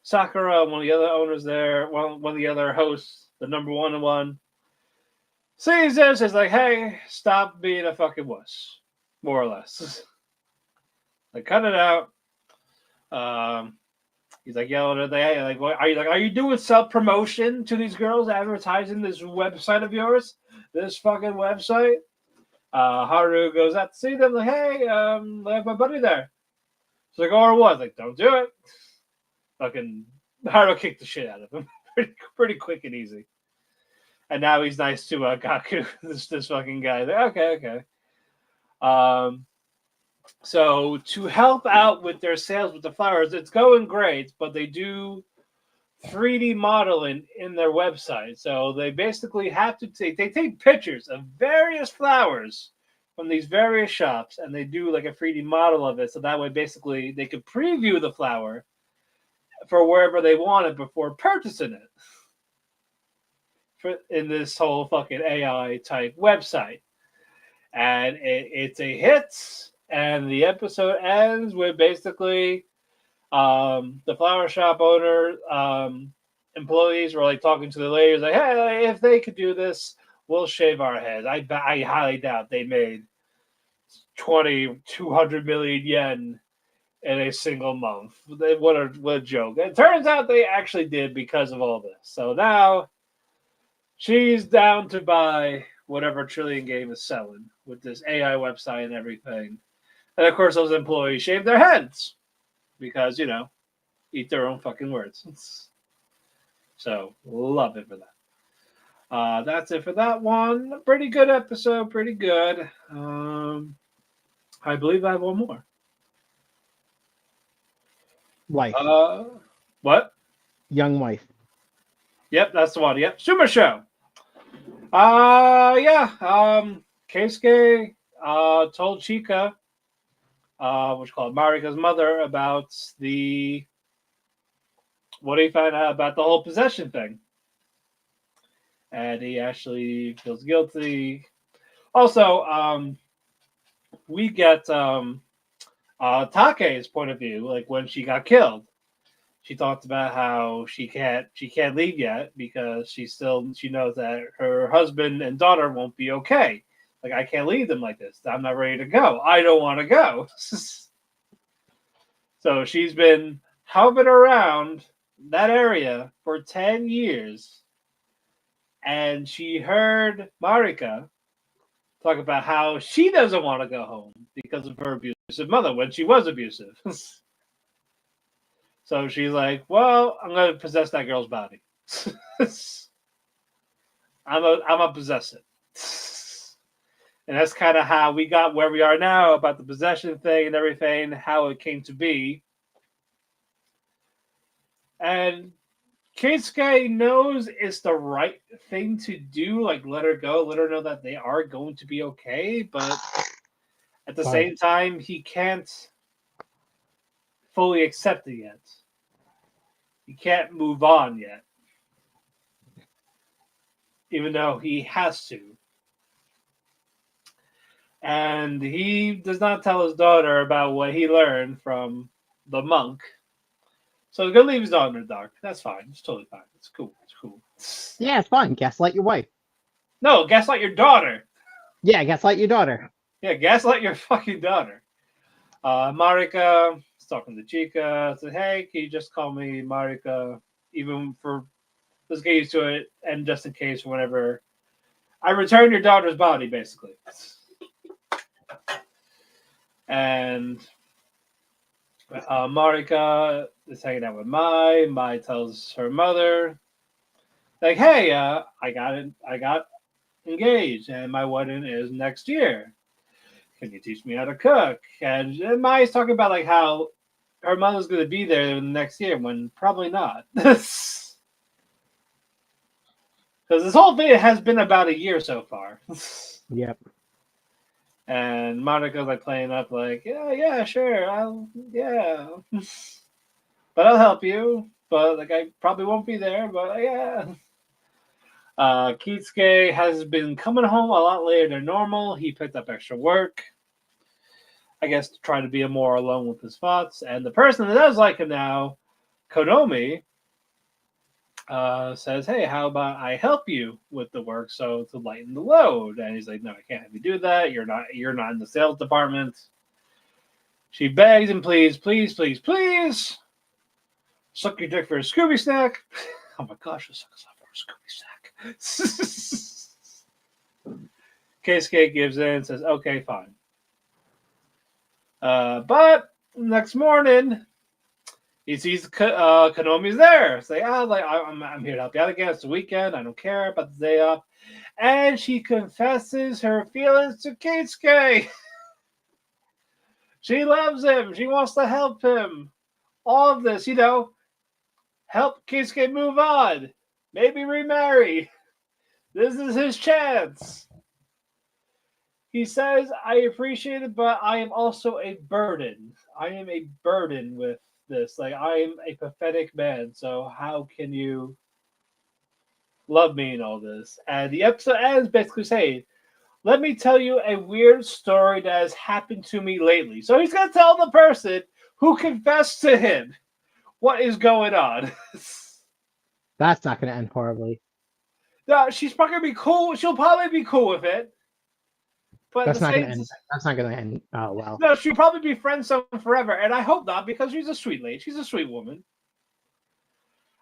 Sakura, one of the other owners there, one of the other hosts, the number one, sees this, is like, hey, stop being a fucking wuss. More or less. Like, cut it out. He's like yelling at they like, what, are you doing self-promotion to these girls advertising this website of yours? This fucking website? Haru goes out to see them, like, hey, I have my buddy there. It's like, or what? Like, don't do it. Fucking Haru kicked the shit out of him. pretty quick and easy. And now he's nice to Gaku, this fucking guy. Like, okay. So to help out with their sales with the flowers, it's going great, but they do 3D modeling in their website. So they basically have to take pictures of various flowers from these various shops, and they do like a 3D model of it. So that way, basically, they could preview the flower for wherever they want it before purchasing it in this whole fucking AI type website. And it's a hit, and the episode ends with basically the flower shop owner employees were like talking to the ladies like, hey, if they could do this, we'll shave our heads. I highly doubt they made 200 million yen in a single month. What a joke. It turns out they actually did because of all this. So now she's down to buy whatever Trillion Game is selling with this AI website and everything. And of course, those employees shave their heads because, eat their own fucking words. So, love it for that. That's it for that one. Pretty good episode. Pretty good. I believe I have one more. Wife. What? Young wife. Yep, that's the one. Yep, Super Show. Keisuke told Chika, which called Marika's mother, about what he found out about the whole possession thing. And he actually feels guilty. Also, we get Take's point of view, like when she got killed. She talked about how she can't leave yet because she knows that her husband and daughter won't be okay. Like, I can't leave them like this. I'm not ready to go. I don't want to go. So she's been hovering around that area for 10 years. And she heard Marika talk about how she doesn't want to go home because of her abusive mother when she was abusive. So she's like, well, I'm going to possess that girl's body. I'm going to possess it. And that's kind of how we got where we are now about the possession thing and everything, how it came to be. And Keisuke knows it's the right thing to do, like let her go, let her know that they are going to be okay. But At the Fine. same time, he can't fully accept it yet. He can't move on yet. Even though he has to. And he does not tell his daughter about what he learned from the monk. So he's going to leave his daughter in the dark. That's fine. It's totally fine. It's cool. It's cool. Yeah, it's fine. Gaslight your wife. No, gaslight your daughter. Yeah, gaslight your daughter. Yeah, gaslight your fucking daughter. Marika is talking to Chica. Said, hey, can you just call me Marika? Even for, let's get used to it. And just in case, whenever I return your daughter's body, basically. And Marika is hanging out with Mai. Mai tells her mother, like, hey, I got engaged, and my wedding is next year. Can you teach me how to cook? And Mai's talking about like how her mother's going to be there next year, when probably not. Because this whole thing has been about a year so far. Yep. And Monica's like playing up like, yeah, sure, yeah. But I'll help you. But like I probably won't be there, but yeah. Kitsuke has been coming home a lot later than normal. He picked up extra work. I guess to try to be more alone with his thoughts. And the person that does like him now, Konomi, says, hey, how about I help you with the work so to lighten the load? And he's like, no, I can't have you do that. You're not in the sales department. She begs and please, please, please, please suck your dick for a Scooby snack. Oh my gosh, she'll suck us off for a Scooby snack. Keisuke gives in and says, okay, fine. But next morning, he sees Konomi's there. It's like, I'm here to help you out again. It's the weekend. I don't care about the day off. And she confesses her feelings to Keisuke. She loves him. She wants to help him. All of this, help Keisuke move on. Maybe remarry. This is his chance. He says, I appreciate it, but I am also a burden. I am a burden with this. Like, I am a pathetic man, so how can you love me and all this? And the episode ends basically saying, let me tell you a weird story that has happened to me lately. So he's going to tell the person who confessed to him what is going on. That's not going to end horribly. No, she's probably going to be cool. She'll probably be cool with it. But that's not going to end. That's not going to end well. No, she'll probably be friends forever, and I hope not, because she's a sweet lady. She's a sweet woman.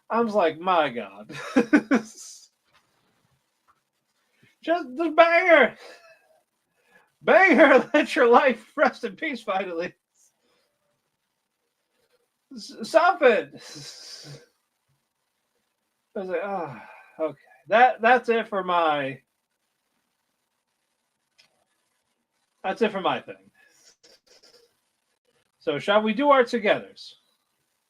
I was like, my God, just bang her, let your life rest in peace. Finally, stop it. I was like, oh, okay, that's it for my. That's it for my thing. So shall we do our togethers?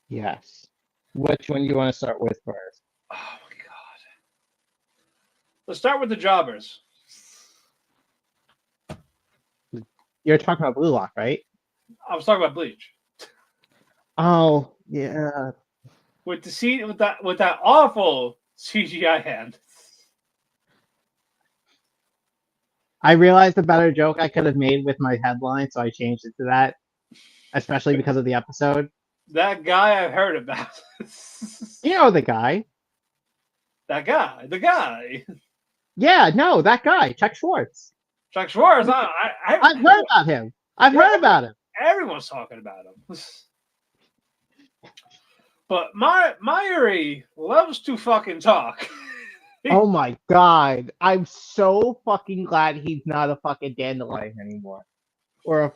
Yes. Which one do you want to start with first? Oh my God. Let's start with the jobbers. You're talking about Blue Lock, right? I was talking about Bleach. Oh, yeah. With that awful CGI hand. I realized a better joke I could have made with my headline, so I changed it to that, especially because of the episode. That guy I've heard about. You know the guy. The guy. Yeah, no, that guy, Chuck Schwartz. Chuck Schwartz. I've heard about him. I've heard about him. Everyone's talking about him. But Myri loves to fucking talk. Oh my God. I'm so fucking glad he's not a fucking dandelion anymore. Or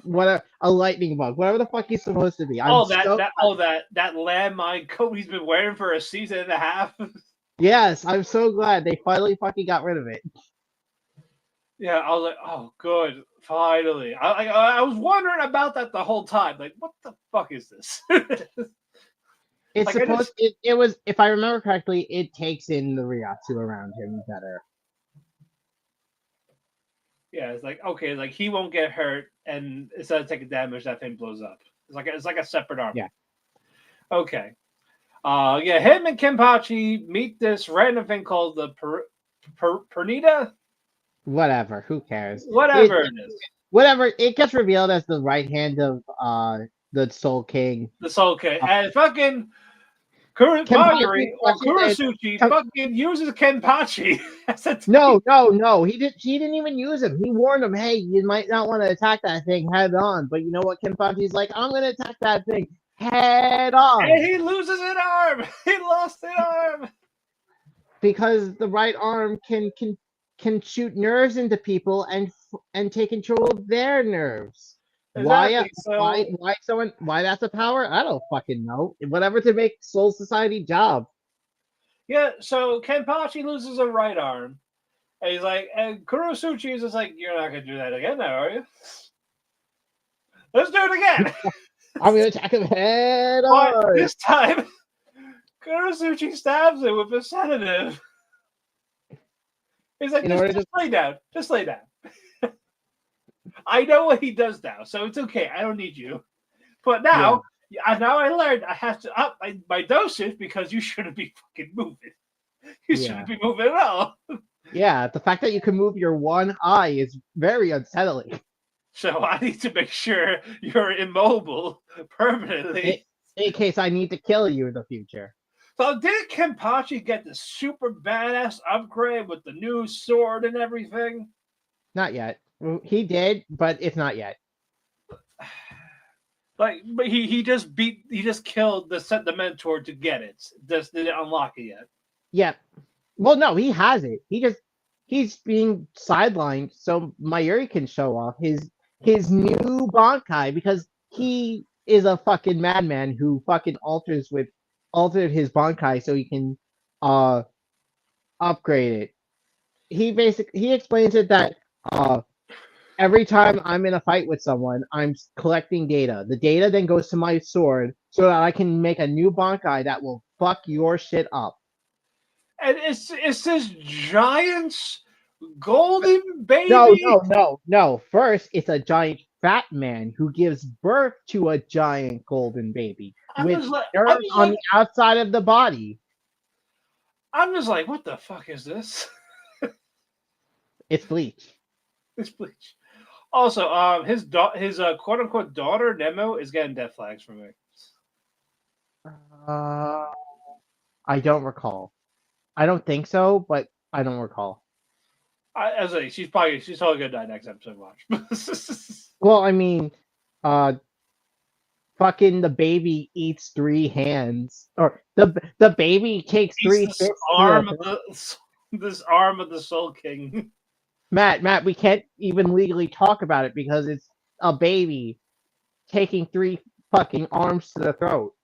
a lightning bug. Whatever the fuck he's supposed to be. That landmine coat he's been wearing for a season and a half. Yes, I'm so glad they finally fucking got rid of it. Yeah, I was like, oh, good, finally. I was wondering about that the whole time. Like, what the fuck is this? It's like, supposed. It was, if I remember correctly, it takes in the Ryatsu around him better. Yeah, it's like okay, like he won't get hurt, and instead of taking damage, that thing blows up. It's like a separate armor. Yeah. Okay. Yeah, him and Kenpachi meet this random thing called the Pernita. Whatever. Who cares? Whatever it is. Whatever. It gets revealed as the right hand of the Soul King. The Soul King. Uh, And fucking Kenpachi Kurosuchi fucking uses Kenpachi. No. He didn't even use him. He warned him, hey, you might not want to attack that thing head on. But you know what? Kenpachi's like, I'm gonna attack that thing head on. And he loses an arm. He lost an arm. Because the right arm can shoot nerves into people and take control of their nerves. Exactly. So, Why that's a power? I don't fucking know. Whatever to make Soul Society job. yeah, so Kenpachi loses a right arm. And he's like, and Kurosuchi is just like, you're not gonna do that again now, are you? Let's do it again. I'm gonna attack him head But on. this time Kurosuchi stabs him with a sedative. He's like, just lay down. Just lay down. I know what he does now, so it's okay. I don't need you. But now, now I learned I have to up my dosage because you shouldn't be fucking moving. You shouldn't be moving at all. Yeah, the fact that you can move your one eye is very unsettling. So I need to make sure you're immobile permanently. In case I need to kill you in the future. So did Kenpachi get the super badass upgrade with the new sword and everything? Not yet. He did, but it's not yet. But he just killed the mentor to get it. Just didn't unlock it yet. Yeah. Well, no, he has it. He's being sidelined so Mayuri can show off his new Bankai because he is a fucking madman who fucking altered his Bankai so he can upgrade it. He explains it that every time I'm in a fight with someone, I'm collecting data. The data then goes to my sword so that I can make a new Bankai that will fuck your shit up. And it's this giant golden baby. No. First, it's a giant fat man who gives birth to a giant golden baby with nerves on the outside of the body. I'm just like, what the fuck is this? It's Bleach. It's Bleach. Also, his quote unquote daughter Nemo is getting death flags from me. I don't recall. I don't think so, but I don't recall. She's probably gonna die next episode. Watch. Well, I mean, fucking the baby eats 3 hands, or the baby takes 3 fists. This arm of the Soul King. Matt, we can't even legally talk about it because it's a baby taking 3 fucking arms to the throat.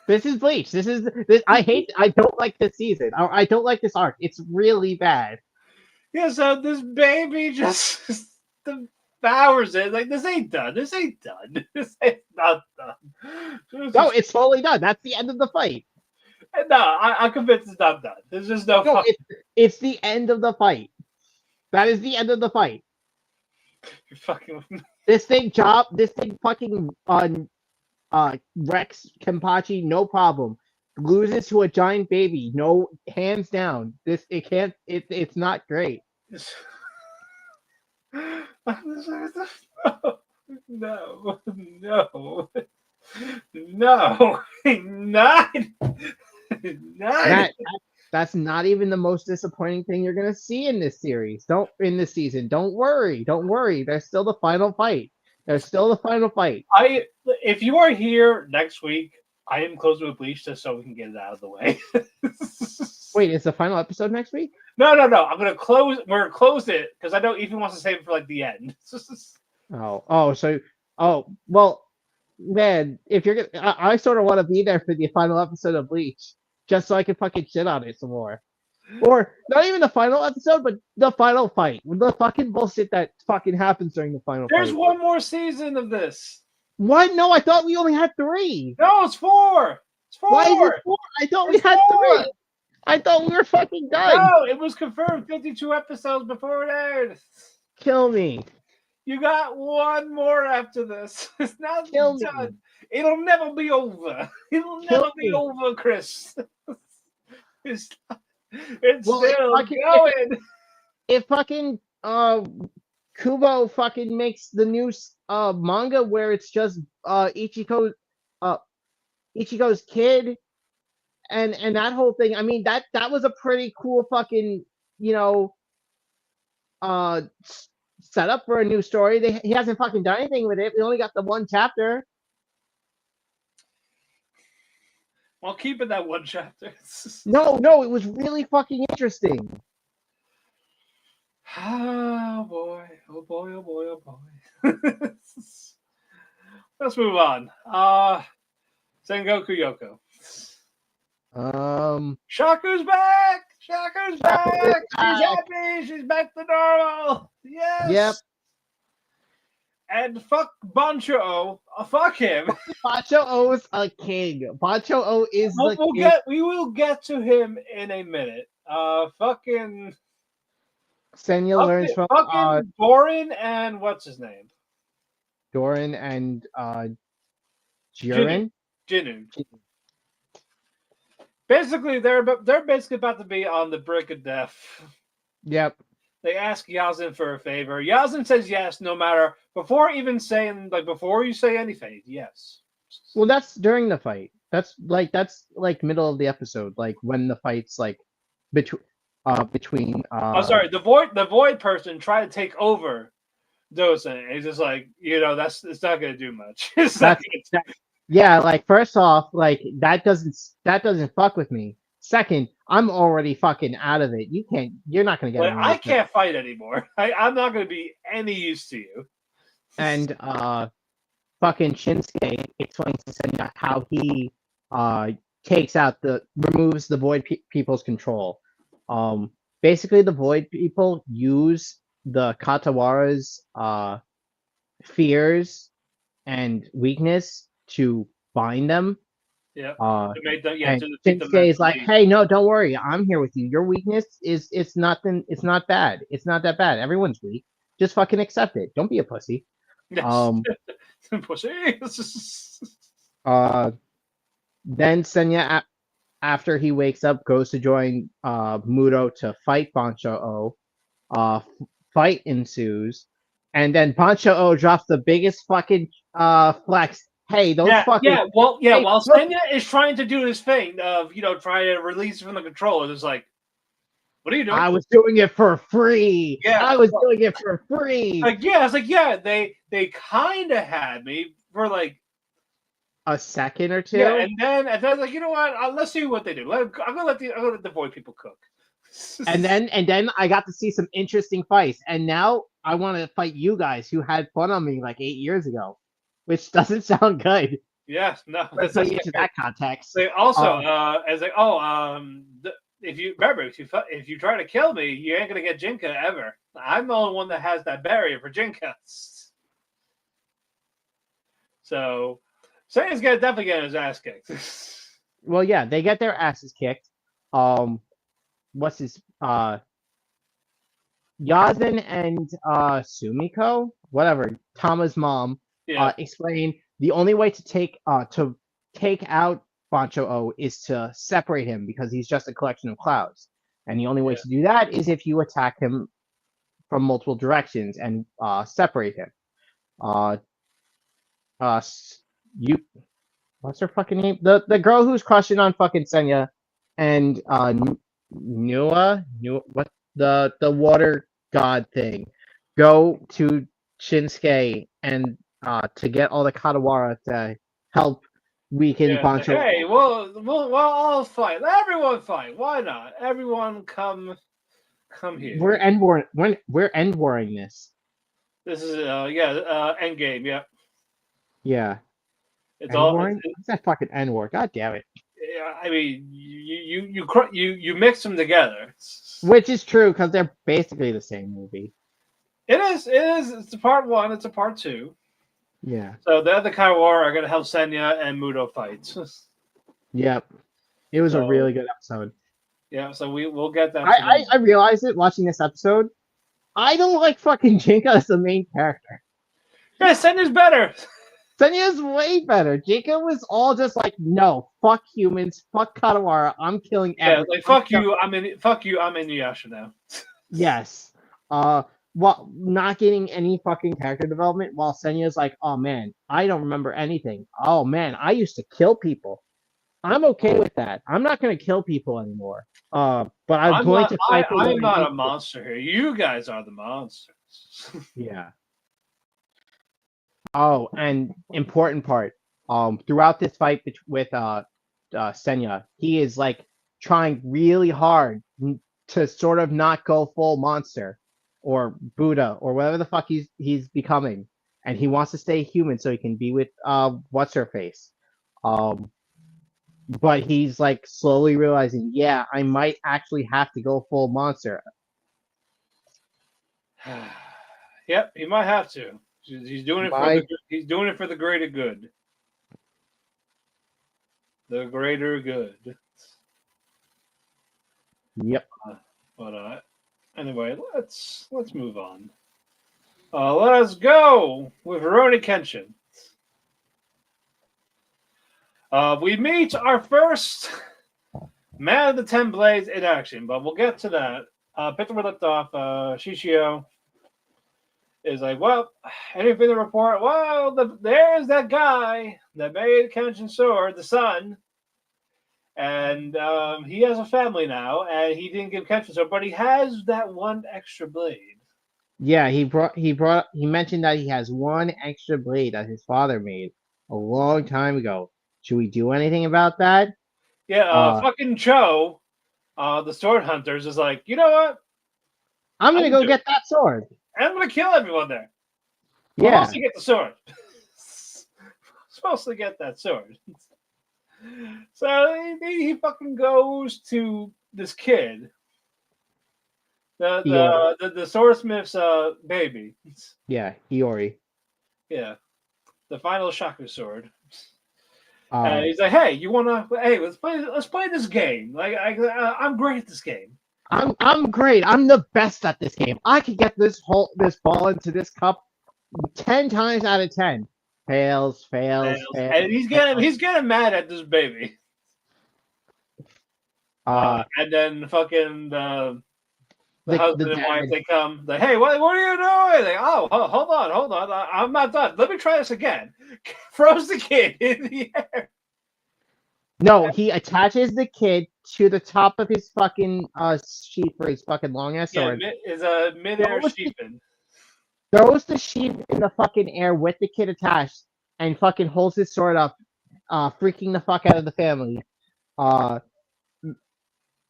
This is Bleach. I don't like this season. I don't like this arc. It's really bad. Yeah, so this baby just devours it. Like, this ain't done. This ain't done. This ain't not done. No, it's fully done. That's the end of the fight. No, I'm convinced it's not done. There's just no. It's the end of the fight. That is the end of the fight. You're fucking. This thing fucking Rex Kenpachi, no problem. Loses to a giant baby, no, hands down. It's not great. No, not. That's not even the most disappointing thing you're gonna see in this series. In this season. Don't worry. There's still the final fight. If you are here next week, I am closing with Bleach just so we can get it out of the way. Wait, is the final episode next week? No. I'm gonna close. We're gonna close it because I know Ethan wants to save it for like the end. Well, man, if you're gonna, I sort of want to be there for the final episode of Bleach, just so I can fucking shit on it some more. Or not even the final episode, but the final fight. The fucking bullshit that fucking happens during the final fight. There's one more season of this. What? No, I thought we only had 3. No, it's 4. It's 4. Why is it 4? I thought we had 3. I thought we were fucking done. No, it was confirmed 52 episodes before it aired. Kill me. You got one more after this. It's not Kill me. done. It'll never be over. It'll Kill never be me. over, Chris. It's Well, if still fucking- going. If fucking Kubo fucking makes the new manga where it's just Ichigo's kid and that whole thing. I mean that was a pretty cool fucking setup for a new story. He hasn't fucking done anything with it. We only got the one chapter. Well, keep it that one chapter. No, it was really fucking interesting. Oh boy, oh boy, oh boy, oh boy. Let's move on. Sengoku Youko. Shaku's back! Shaku's back! She's happy! She's back to normal! Yes! Yep. And fuck Bancho. Fuck him. Bancho O's a king. Bancho O is the king. We will get to him in a minute. Fucking Senya learns from fucking Doran and what's his name? Doran and Jiren. Jinu. Basically, they're basically about to be on the brink of death. Yep. They ask Yazin for a favor. Yazin says yes, no matter before even saying before you say anything. Yes. Well, that's during the fight. That's middle of the episode, like when the fight's between. Oh, sorry. The void person tried to take over Dosen. He's just it's not gonna do much. Yeah, first off, that doesn't fuck with me. Second, I'm already fucking out of it. You're not gonna get it. I can't fight anymore. I'm not gonna be any use to you. And fucking Shinsuke explains to Senya how he removes the void people's control. Basically the void people use the Katawara's fears and weakness to bind them. Yeah. Shinsuke is like, hey, no, don't worry, I'm here with you. Your weakness it's not bad. It's not that bad. Everyone's weak. Just fucking accept it. Don't be a pussy. Pussy. Then Senya, after he wakes up, goes to join Muto to fight Bancho O. Fight ensues, and then Bancho O drops the biggest fucking flex. Hey, those fucking While Senya is trying to do his thing of trying to release from the controller, it's like, what are you doing? I was doing it for free. Yeah, I was doing it for free. They kind of had me for a second or two. Yeah, and then you know what? Let's see what they do. I'm gonna let the void people cook. and then I got to see some interesting fights, and now I want to fight you guys who had fun on me 8 years ago, which doesn't sound good. Yes, no. Let's put into that context. They also, if you try to kill me, you ain't gonna get Jinka ever. I'm the only one that has that barrier for Jinka. So, Senya's gonna definitely get his ass kicked. Well, yeah, they get their asses kicked. What's his Yazin and Sumiko, whatever, Tama's mom, explain the only way to take out Bancho O is to separate him because he's just a collection of clouds. And the only way to do that is if you attack him from multiple directions and separate him. What's her fucking name? The girl who's crushing on fucking Senya and Nua, what the water god thing, go to Shinsuke and to get all the Katawara to help weaken Bancho. Hey, we'll all fight. Let everyone fight. Why not? Everyone come here. We're end warring this. This is end game. Yeah. Yeah. It's all. What's that fucking end war? God damn it. Yeah, I mean, you mix them together. Which is true because they're basically the same movie. It is. It's a part one. It's a part two. Yeah. So the other Kaiwara are going to help Senya and Muto fight. Yep. It was a really good episode. Yeah, so we'll get that. I realized it watching this episode. I don't like fucking Jinka as the main character. Yeah, Senya's better. Senya's way better. Jinka was all just like, no, fuck humans, fuck Kadawara, I'm killing Yeah, everyone. like fuck you, I'm Inuyasha now. Yes. While not getting any fucking character development, while Senya's like, oh man, I don't remember anything. Oh man, I used to kill people. I'm okay with that. I'm not going to kill people anymore. But I'm going to fight for I'm what I not need a to. monster here. You guys are the monsters. Yeah. Oh, and important part. Throughout this fight with Senya, he is like trying really hard to sort of not go full monster or Buddha or whatever the fuck he's becoming, and he wants to stay human so he can be with what's her face. But he's like slowly realizing, yeah, I might actually have to go full monster. Yep, he might have to. He's doing it he's doing it for the greater good. The greater good. Yep. But anyway, let's move on. Let's go with Rurouni Kenshin. We meet our first Man of the Ten Blades in action, but we'll get to that. Picture we left off, Shishio is like, well, anything to report? Well, there's that guy that made Kenshin's sword, the son, and he has a family now, and he didn't give Kenshin sword, but he has that one extra blade. Yeah, he mentioned that he has one extra blade that his father made a long time ago. Should we do anything about that? Yeah, fucking Cho, the sword hunters, is like, you know what? I'm gonna go get that sword. I'm gonna kill everyone there. Yeah. I'm supposed to get the sword. Supposed to get that sword. So he fucking goes to this kid. The swordsmith's baby. Yeah, Iori. Yeah. The final Shaku sword. And he's like, "Hey, you wanna? Hey, let's play this game. Like, I'm great at this game. I'm great. I'm the best at this game. I could get this ball into this cup 10 times out of 10. Fails. And he's getting mad at this baby. And then fucking the husband and wife, they come, like, hey, what are you doing? Like, oh, hold on. I'm not done. Let me try this again. Throws the kid in the air. No, he attaches the kid to the top of his fucking sheath for his fucking long ass sword. Yeah, is a mid-air sheepin. Throws the sheath in the fucking air with the kid attached and fucking holds his sword up, freaking the fuck out of the family,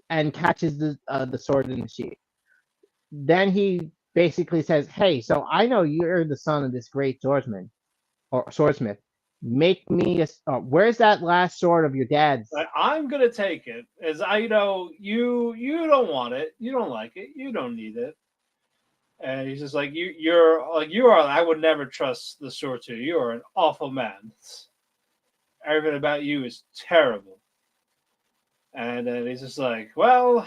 and catches the sword in the sheath. Then he basically says, "Hey, so I know you're the son of this great swordsman or swordsmith. Make me where's that last sword of your dad's?" I'm gonna take it, as I know you don't want it, you don't like it, you don't need it. And he's just like, you are. I would never trust the sword to you. You are an awful man. Everything about you is terrible. And then he's just like, well,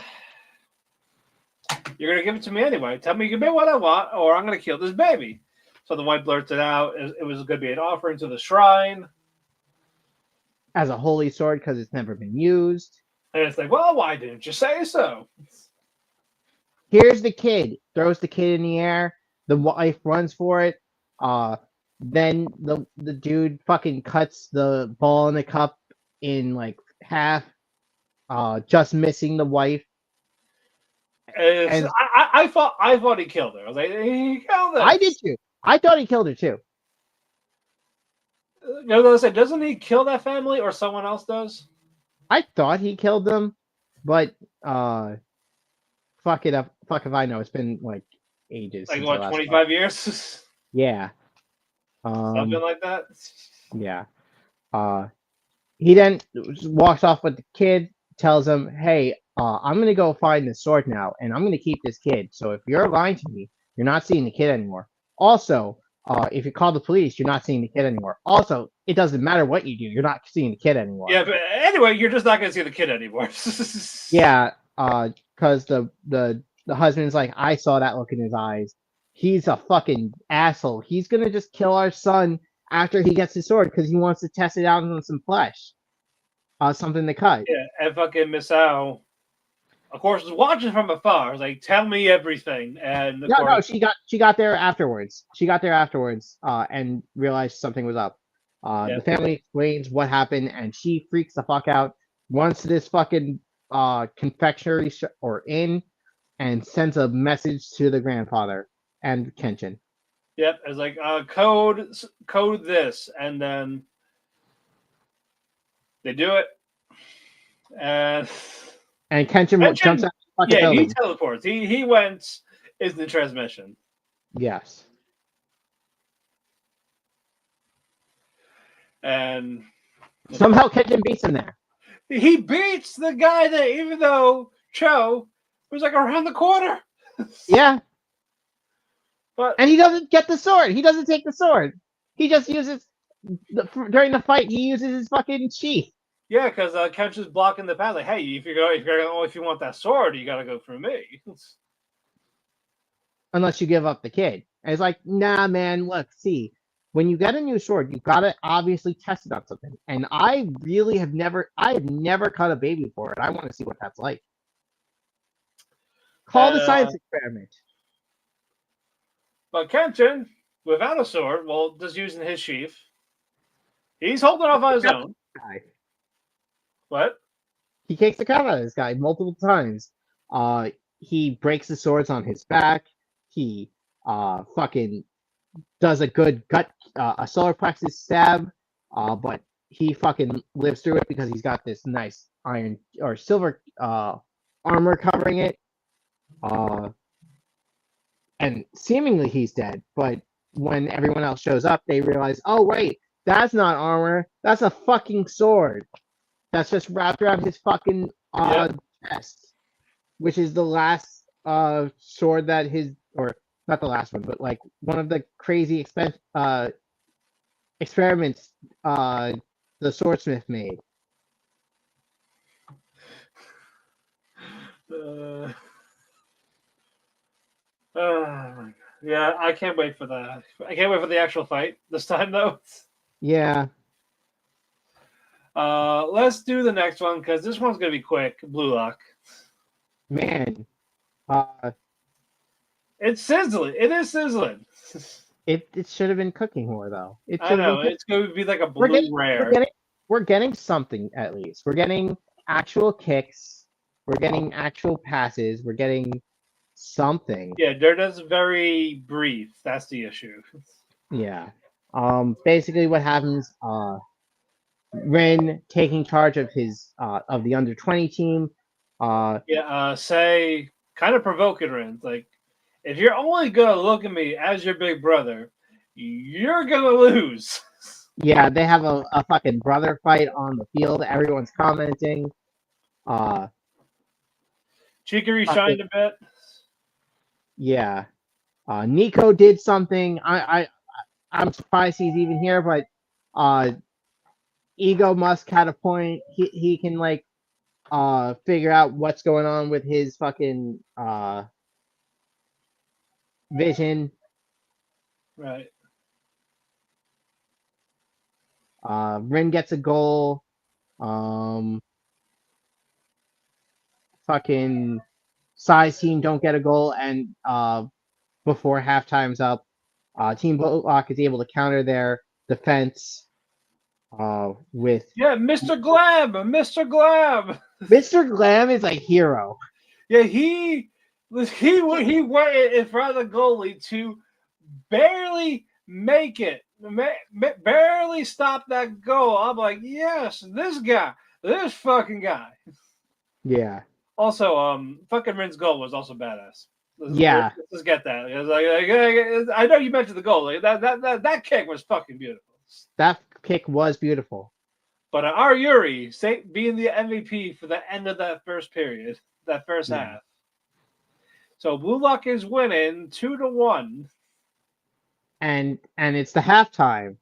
you're gonna give it to me anyway. Tell me, give me what I want, or I'm gonna kill this baby. So the wife blurts it out. It was going to be an offering to the shrine as a holy sword because it's never been used. And it's like, well, why didn't you say so? Here's the kid. Throws the kid in the air. The wife runs for it. Then the dude fucking cuts the ball in the cup in like half, just missing the wife. And I thought he killed her. I was like, he killed her. I did too. I thought he killed her too. Doesn't he kill that family, or someone else does? I thought he killed them, but fuck if I know. It's been like ages. Like what, 25 years? Yeah. Something like that. Yeah. He then walks off with the kid, tells him, "Hey, I'm gonna go find the sword now, and I'm gonna keep this kid. So if you're lying to me, you're not seeing the kid anymore. Also, if you call the police, you're not seeing the kid anymore. Also, it doesn't matter what you do, you're not seeing the kid anymore." Yeah, but anyway, you're just not going to see the kid anymore. Yeah, because the husband's like, I saw that look in his eyes. He's a fucking asshole. He's gonna just kill our son after he gets his sword because he wants to test it out on some flesh, something to cut. Yeah, and fucking Misao, of course, was watching from afar. Was like, tell me everything. And of No, course, she got there afterwards. She got there afterwards, and realized something was up. Yeah. The family explains what happened, and she freaks the fuck out. Runs to this fucking confectionery or inn, and sends a message to the grandfather and Kenshin. Yep, it's like code this, and then they do it, and Kenshin jumps out of the fucking yeah, he building. teleports. He went is the transmission. Yes. And Somehow Kenshin beats him there. he beats the guy that, even though Cho was like around the corner. Yeah. But And he doesn't get the sword. He doesn't take the sword. He just uses during the fight. He uses his fucking sheath. yeah, because Kenshin's blocking the path. Like, hey, if you want that sword, you gotta go through me. Unless you give up the kid. And it's like, nah, man. Look, see, when you get a new sword, you gotta obviously test it on something. And I really have never cut a baby for it. I want to see what that's like. Call the science experiment. But Kenshin, without a sword, well, just using his sheath, he's holding off on his own. What? He kicks the crap out of this guy multiple times. He breaks the swords on his back. He fucking does a good a solar plexus stab, but he fucking lives through it because he's got this nice iron or silver armor covering it. And seemingly he's dead, but when everyone else shows up, they realize, oh wait, that's not armor, that's a fucking sword. That's just wrapped around his fucking chest, which is the last sword that or not the last one, but like one of the crazy experiments the swordsmith made. Yeah, I can't wait for that. I can't wait for the actual fight this time, though. Yeah. Let's do the next one because this one's gonna be quick. Blue Lock. Man. It's sizzling. It is sizzling. It should have been cooking more though. I know it's going to be like a blue rare. We're getting something at least. We're getting actual kicks. We're getting actual passes. We're getting something. Yeah, they're just very brief. That's the issue. Yeah. Basically, what happens? Ren taking charge of his of the under-20 team. Say kind of provoking Ren. Like, if you're only gonna look at me as your big brother, you're gonna lose. Yeah, they have a fucking brother fight on the field. Everyone's commenting. Chicory shined a bit. Yeah. Nico did something. I'm surprised he's even here, but Ego Musk had a point. He can like figure out what's going on with his fucking vision. Right. Rin gets a goal. Fucking size team don't get a goal, and before halftime's up, Team Boatlock is able to counter their defense with Mr. Glam. Mr. Glam is a hero. Yeah, he went in front of the goalie to barely make it, barely stop that goal. I'm like, yes, this fucking guy. Yeah. Also, fucking Rin's goal was also badass. Let's get that. It was like, I know you mentioned the goal. Like, that kick was fucking beautiful. That kick was beautiful. But our Yuri being the MVP for the end of that first period, that first half. So Blue Lock is winning 2-1. And it's the halftime.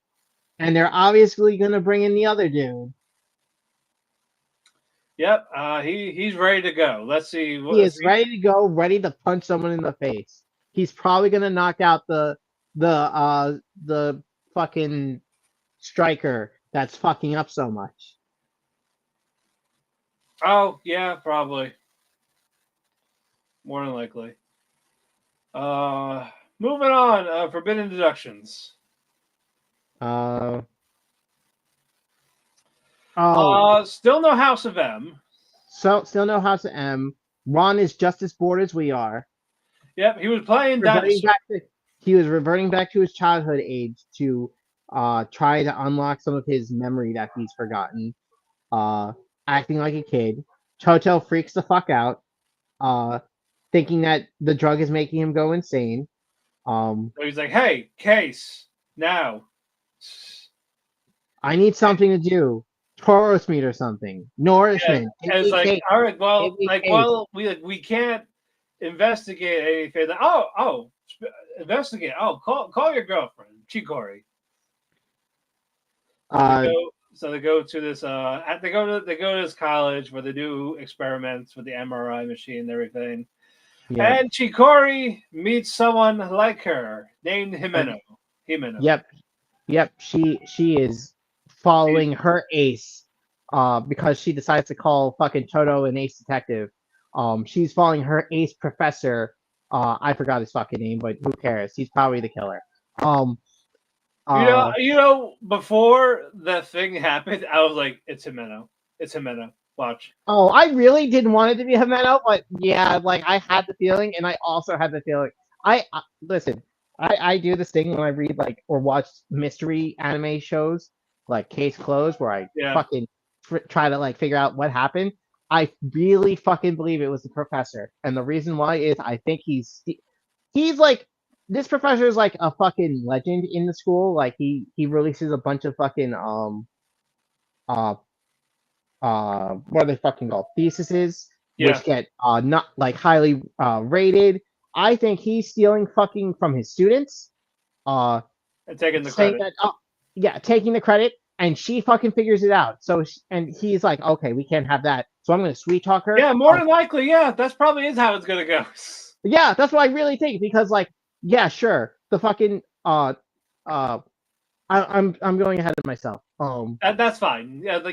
And they're obviously gonna bring in the other dude. Yep. He's ready to go. Let's see. He is ready to go, ready to punch someone in the face. He's probably gonna knock out the fucking striker that's fucking up so much. Oh yeah, probably. More than likely. Moving on. Forbidden deductions. Oh, Still no House of M. so still no House of M. Ron is just as bored as we are. Yep, he was playing Reverting dinosaur. he was reverting back to his childhood age to try to unlock some of his memory that he's forgotten. Acting like a kid. Toto freaks the fuck out, thinking that the drug is making him go insane. So he's like, "Hey, Case, now." I need something to do. Taurus meat or something. Nourishment. And it's like, Cake. all right, well, Give me like, cake. well, we can't investigate anything. Investigate. Oh, call your girlfriend, Chikori. So they go to this. They go to this college where they do experiments with the MRI machine and everything. Yeah. And Chikori meets someone like her named Himeno. Yep. She is following her ace, because she decides to call fucking Toto an ace detective. She's following her ace professor. I forgot his fucking name, but who cares? He's probably the killer. You know, before the thing happened, I was like, "It's Himeno. It's Himeno. Watch." Oh, I really didn't want it to be Himeno, but yeah, like I had the feeling, and I also had the feeling. Listen. I do this thing when I read like or watch mystery anime shows, like Case Closed, where I fucking try to like figure out what happened. I really fucking believe it was the professor, and the reason why is I think he's like this professor is like a fucking legend in the school. Like he releases a bunch of fucking uh what are they fucking called, theses, which get not like highly rated. I think he's stealing fucking from his students. And taking the credit. Taking the credit, and she fucking figures it out. So and he's like, okay, we can't have that. So I'm gonna sweet talk her. Yeah, more than likely, yeah, that's probably is how it's gonna go. Yeah, that's what I really think, because like, yeah, sure, the fucking I'm going ahead of myself. That's fine. Fuck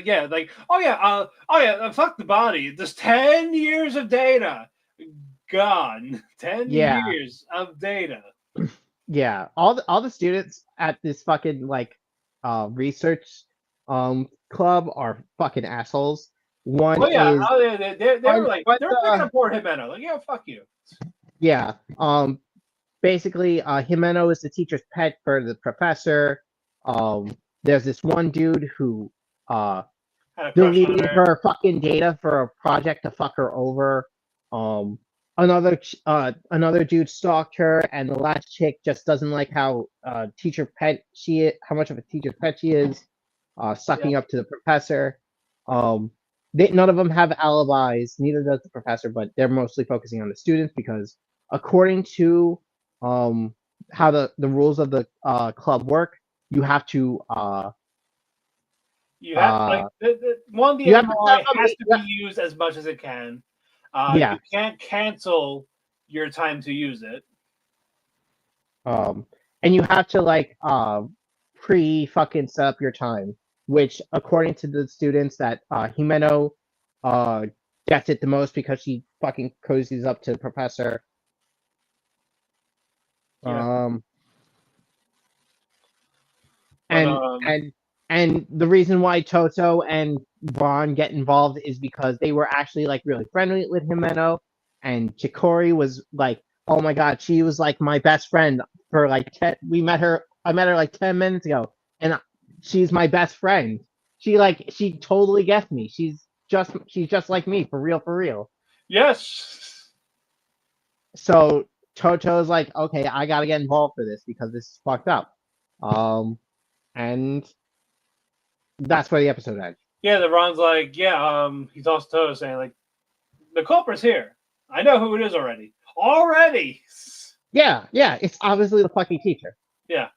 the body. There's 10 years of data gone. 10 years of data. Yeah, all the students at this fucking like research club are fucking assholes. One is they were like they're picking up poor Himeno. Like, yeah, fuck you. Yeah. Basically, Himeno is the teacher's pet for the professor. There's this one dude who deleted her fucking data for a project to fuck her over. Another dude stalked her, and the last chick just doesn't like how teacher pet she is, how much of a teacher's pet she is, sucking up to the professor. None of them have alibis, neither does the professor, but they're mostly focusing on the students because according to how the rules of the club work, you have to the MRI has to be used as much as it can. You can't cancel your time to use it. And you have to like pre fucking set up your time, which according to the students that Himeno gets it the most because she fucking cozies up to the professor. And the reason why Toto and Ron get involved is because they were actually like really friendly with Himeno, and Chikori was like, oh my god, she was like my best friend for like I met her like 10 minutes ago, and she's my best friend. She totally gets me. She's just like me, for real. Yes. So Toto's like, okay, I gotta get involved for this because this is fucked up. And that's where the episode ends. Yeah, the Ron's like, he talks to Toto saying like, the culprit's here. I know who it is already. Yeah, it's obviously the fucking teacher. Yeah.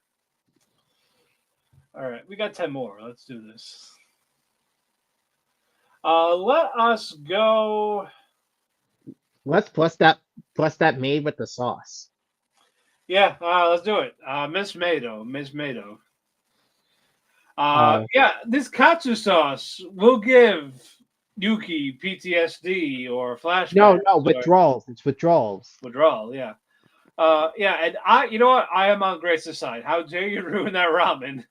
All right, we got 10 more. Let's do this. Let us go. Let's plus that made with the sauce. Yeah, let's do it. Miss Mado, Miss Mado. Uh, Yeah, this katsu sauce will give Yuki PTSD or flashbacks no, or withdrawals. It's withdrawals. withdrawal. Yeah. Yeah, and you know what? I am on Grace's side. How dare you ruin that ramen with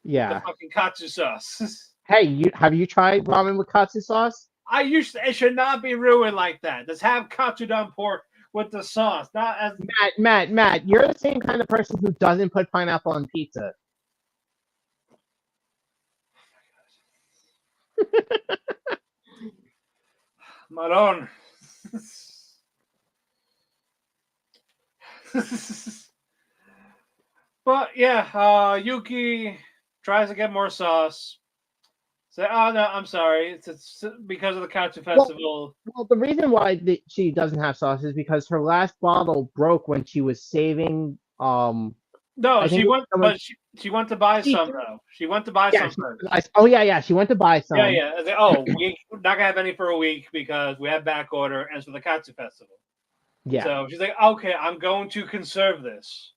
the Yeah. fucking katsu sauce? Hey, have you tried ramen with katsu sauce? It should not be ruined like that. Let's have katsu don pork with the sauce, not as Matt, you're the same kind of person who doesn't put pineapple on pizza. Maron. But yeah, Yuki tries to get more sauce. Say, oh no, I'm sorry. It's because of the Katsu Festival. Well, the reason why she doesn't have sauce is because her last bottle broke when she was saving. No, I think she it was went, someone. but she went to buy She, some though. She went to buy yeah, some first. she went to buy some. Yeah, yeah. I said, oh, we're not gonna have any for a week because we have back order and it's for the Katsu Festival. Yeah. So she's like, okay, I'm going to conserve this.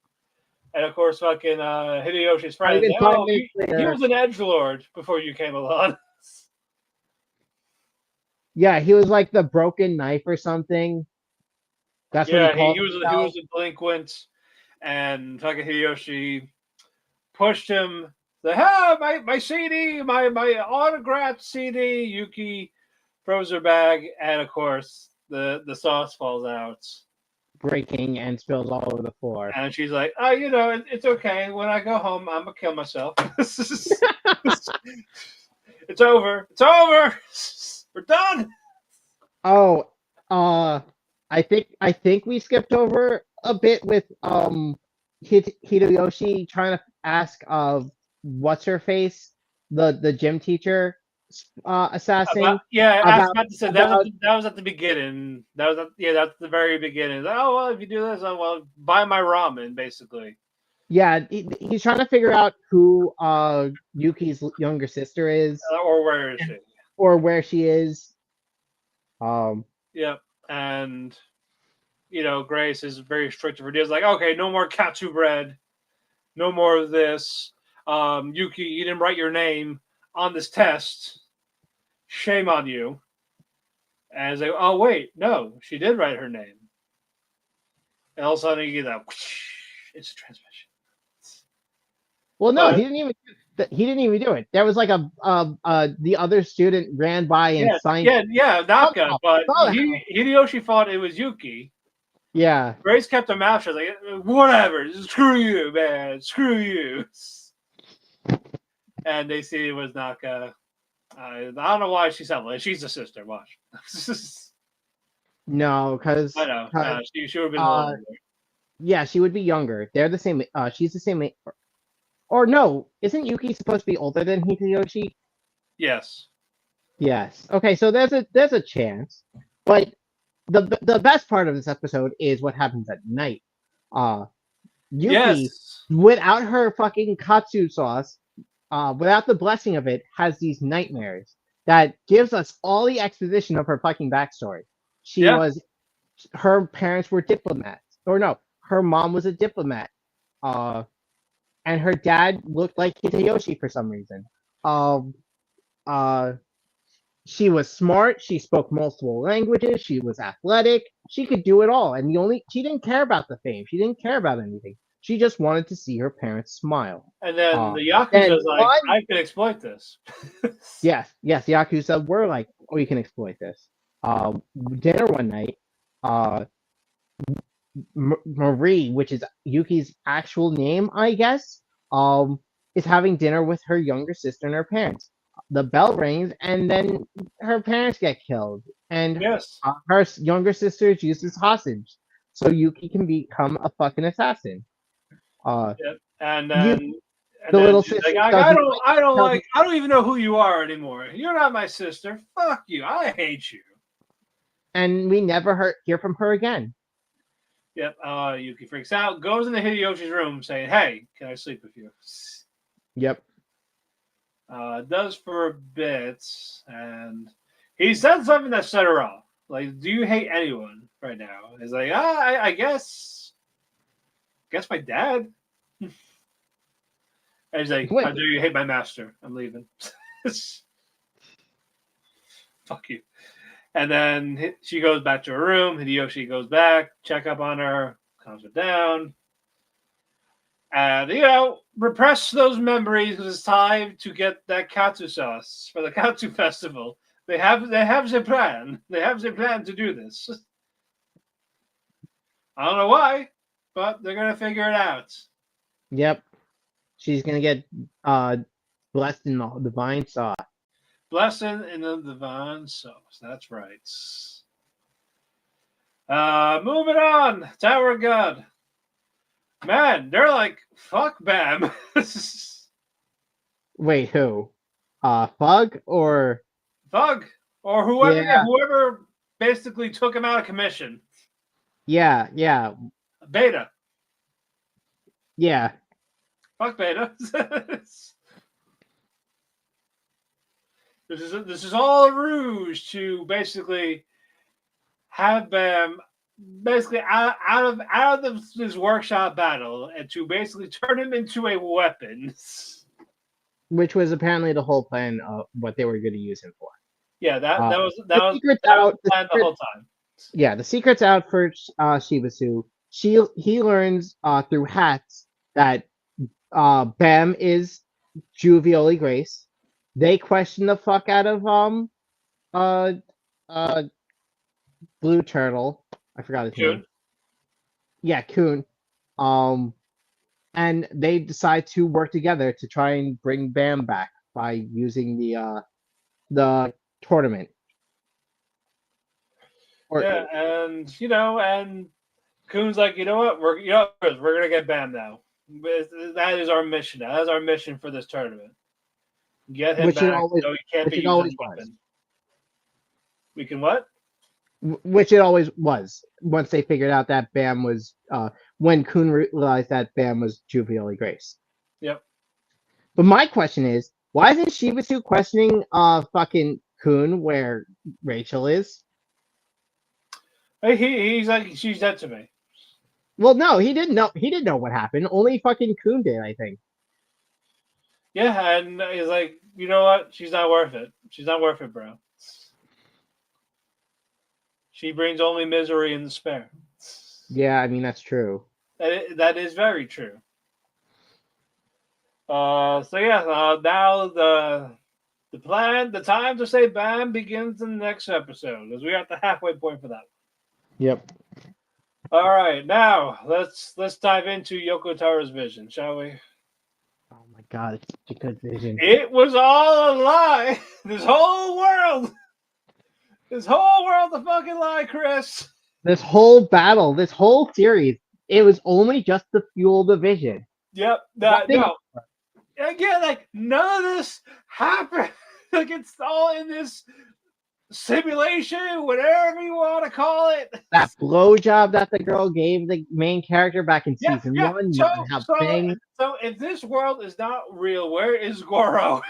And of course, fucking Hideyoshi's friend is like, oh, he was an edgelord before you came along. Yeah, he was like the broken knife or something. That's what he called he was himself. a delinquent, and fucking Hideyoshi pushed him. The my CD, my autographed CD. Yuki throws her bag, and of course the sauce falls out, Breaking and spills all over the floor. and she's like, "Oh, you know, it's okay. When I go home, I'm gonna kill myself. It's over. It's over. We're done." Oh, I think we skipped over a bit with Hideyoshi trying to ask what's her face, the gym teacher assassin. I was about about to say about that was at the beginning. That's the very beginning. Like, oh well, if you do this, oh well, buy my ramen, basically. yeah, he's trying to figure out who Yuki's younger sister is Or where is she? or where she is. Yep. And Grace is very strict with her deals. Like, okay, no more katsu bread, no more of this. Yuki, you didn't write your name on this test. Shame on you. And it's like, oh wait, no, she did write her name. And all of a sudden you get that whoosh, it's a transmission. Well, no, But he didn't even do it. There was like the other student ran by and signed. Naka. But somehow. Hideyoshi thought it was Yuki. Yeah. Grace kept her mouth shut, like, whatever, screw you, man, screw you. And they see it was Naka. I don't know why she's like she's a sister. Watch. No, because I know. She would have been older. Yeah, she would be younger. They're the same. She's the same. Or no, isn't Yuki supposed to be older than Hideyoshi? Yes. Yes. Okay, so there's a chance, but the best part of this episode is what happens at night. Yuki, without her fucking katsu sauce, without the blessing of it, has these nightmares that gives us all the exposition of her fucking backstory. Her parents were diplomats, or no, her mom was a diplomat, and her dad looked like Hideyoshi for some reason. She was smart. She spoke multiple languages. She was athletic. She could do it all, and she didn't care about the fame. She didn't care about anything. She just wanted to see her parents smile. And then the Yakuza's like, I can exploit this. Yes, the Yakuza were like, oh, you can exploit this. Dinner one night, Marie, which is Yuki's actual name, I guess, is having dinner with her younger sister and her parents. The bell rings, and then her parents get killed, and her younger sister is used as hostage, so Yuki can become a fucking assassin. And then the little sister like, I don't even know who you are anymore. You're not my sister. Fuck you. I hate you. And we never hear from her again. Yep. Yuki freaks out, goes into Hideyoshi's room saying, hey, can I sleep with you? Yep. Does for a bit, and he said something that set her off. Like, do you hate anyone right now? He's like, I guess my dad. And he's like, Wait. how dare you hate my master? I'm leaving. Fuck you. And then she goes back to her room. Hideyoshi goes back, check up on her, calms her down. And, repress those memories because it's time to get that katsu sauce for the katsu festival. They have the plan. They have the plan to do this. I don't know why, but they're going to figure it out. Yep. She's gonna get blessed in the divine sauce. Blessing in the divine sauce. That's right. Moving on. Tower of God. Man, they're like, fuck Bam. Wait, who? Fug or Thug. Or whoever, Yeah. whoever basically took him out of commission. yeah. Beta. Fuck Beta. This is all a ruse to basically have Bam basically out of this workshop battle and to basically turn him into a weapon. Which was apparently the whole plan of what they were going to use him for. Yeah, that was secret's the out. plan the whole time. Yeah, the secret's out for Shibasu. He learns through hats that Bam is Juvioli Grace. They question the fuck out of Blue Turtle. I forgot his name. Kun. Yeah, Kun. And they decide to work together to try and bring Bam back by using the tournament. Yeah, and and Kun's like, you know what, we're gonna get Bam now. That is our mission. That is our mission for this tournament. Get him Which it back. always- So he can't which be it used as always a was. weapon. We can what? Which it always was. Once they figured out that Bam was, when Kun realized that Bam was Juvioli Grace. Yep. But my question is, why isn't Shibasu questioning fucking Kun where Rachel is? He's like, she's dead to me. Well, no, he didn't know. He didn't know what happened. Only fucking Kun did, I think. Yeah, and he's like, you know what? She's not worth it. She's not worth it, bro. She brings only misery and despair. Yeah, I mean that's true. That is very true. Now the plan, the time to say Bam begins in the next episode, as we're at the halfway point for that. Yep. All right, now let's dive into Yoko Tara's vision, shall we? Oh my god, it's such a good vision. It was all a lie. This whole world a fucking lie, Chris. This whole battle, this whole series, it was only just to fuel the vision. Yep. Nothing- No. Again, like none of this happened. Like it's all in this simulation, whatever you want to call it. That blowjob that the girl gave the main character back in season one. So if this world is not real, where is Goro?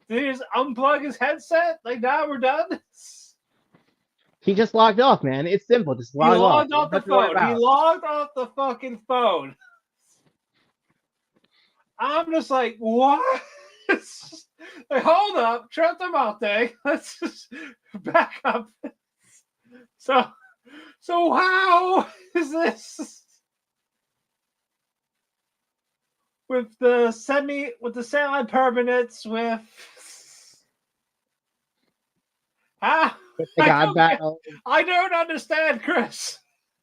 Did he just unplug his headset? Like now we're done? He just logged off, man. It's simple. Just log He logged off. off the phone. He logged off the fucking phone. I'm just like, what? Like, hold up, Trentamonte. Let's just back up. So how is this with the semi-permanents with With the god battle. I don't understand, Chris.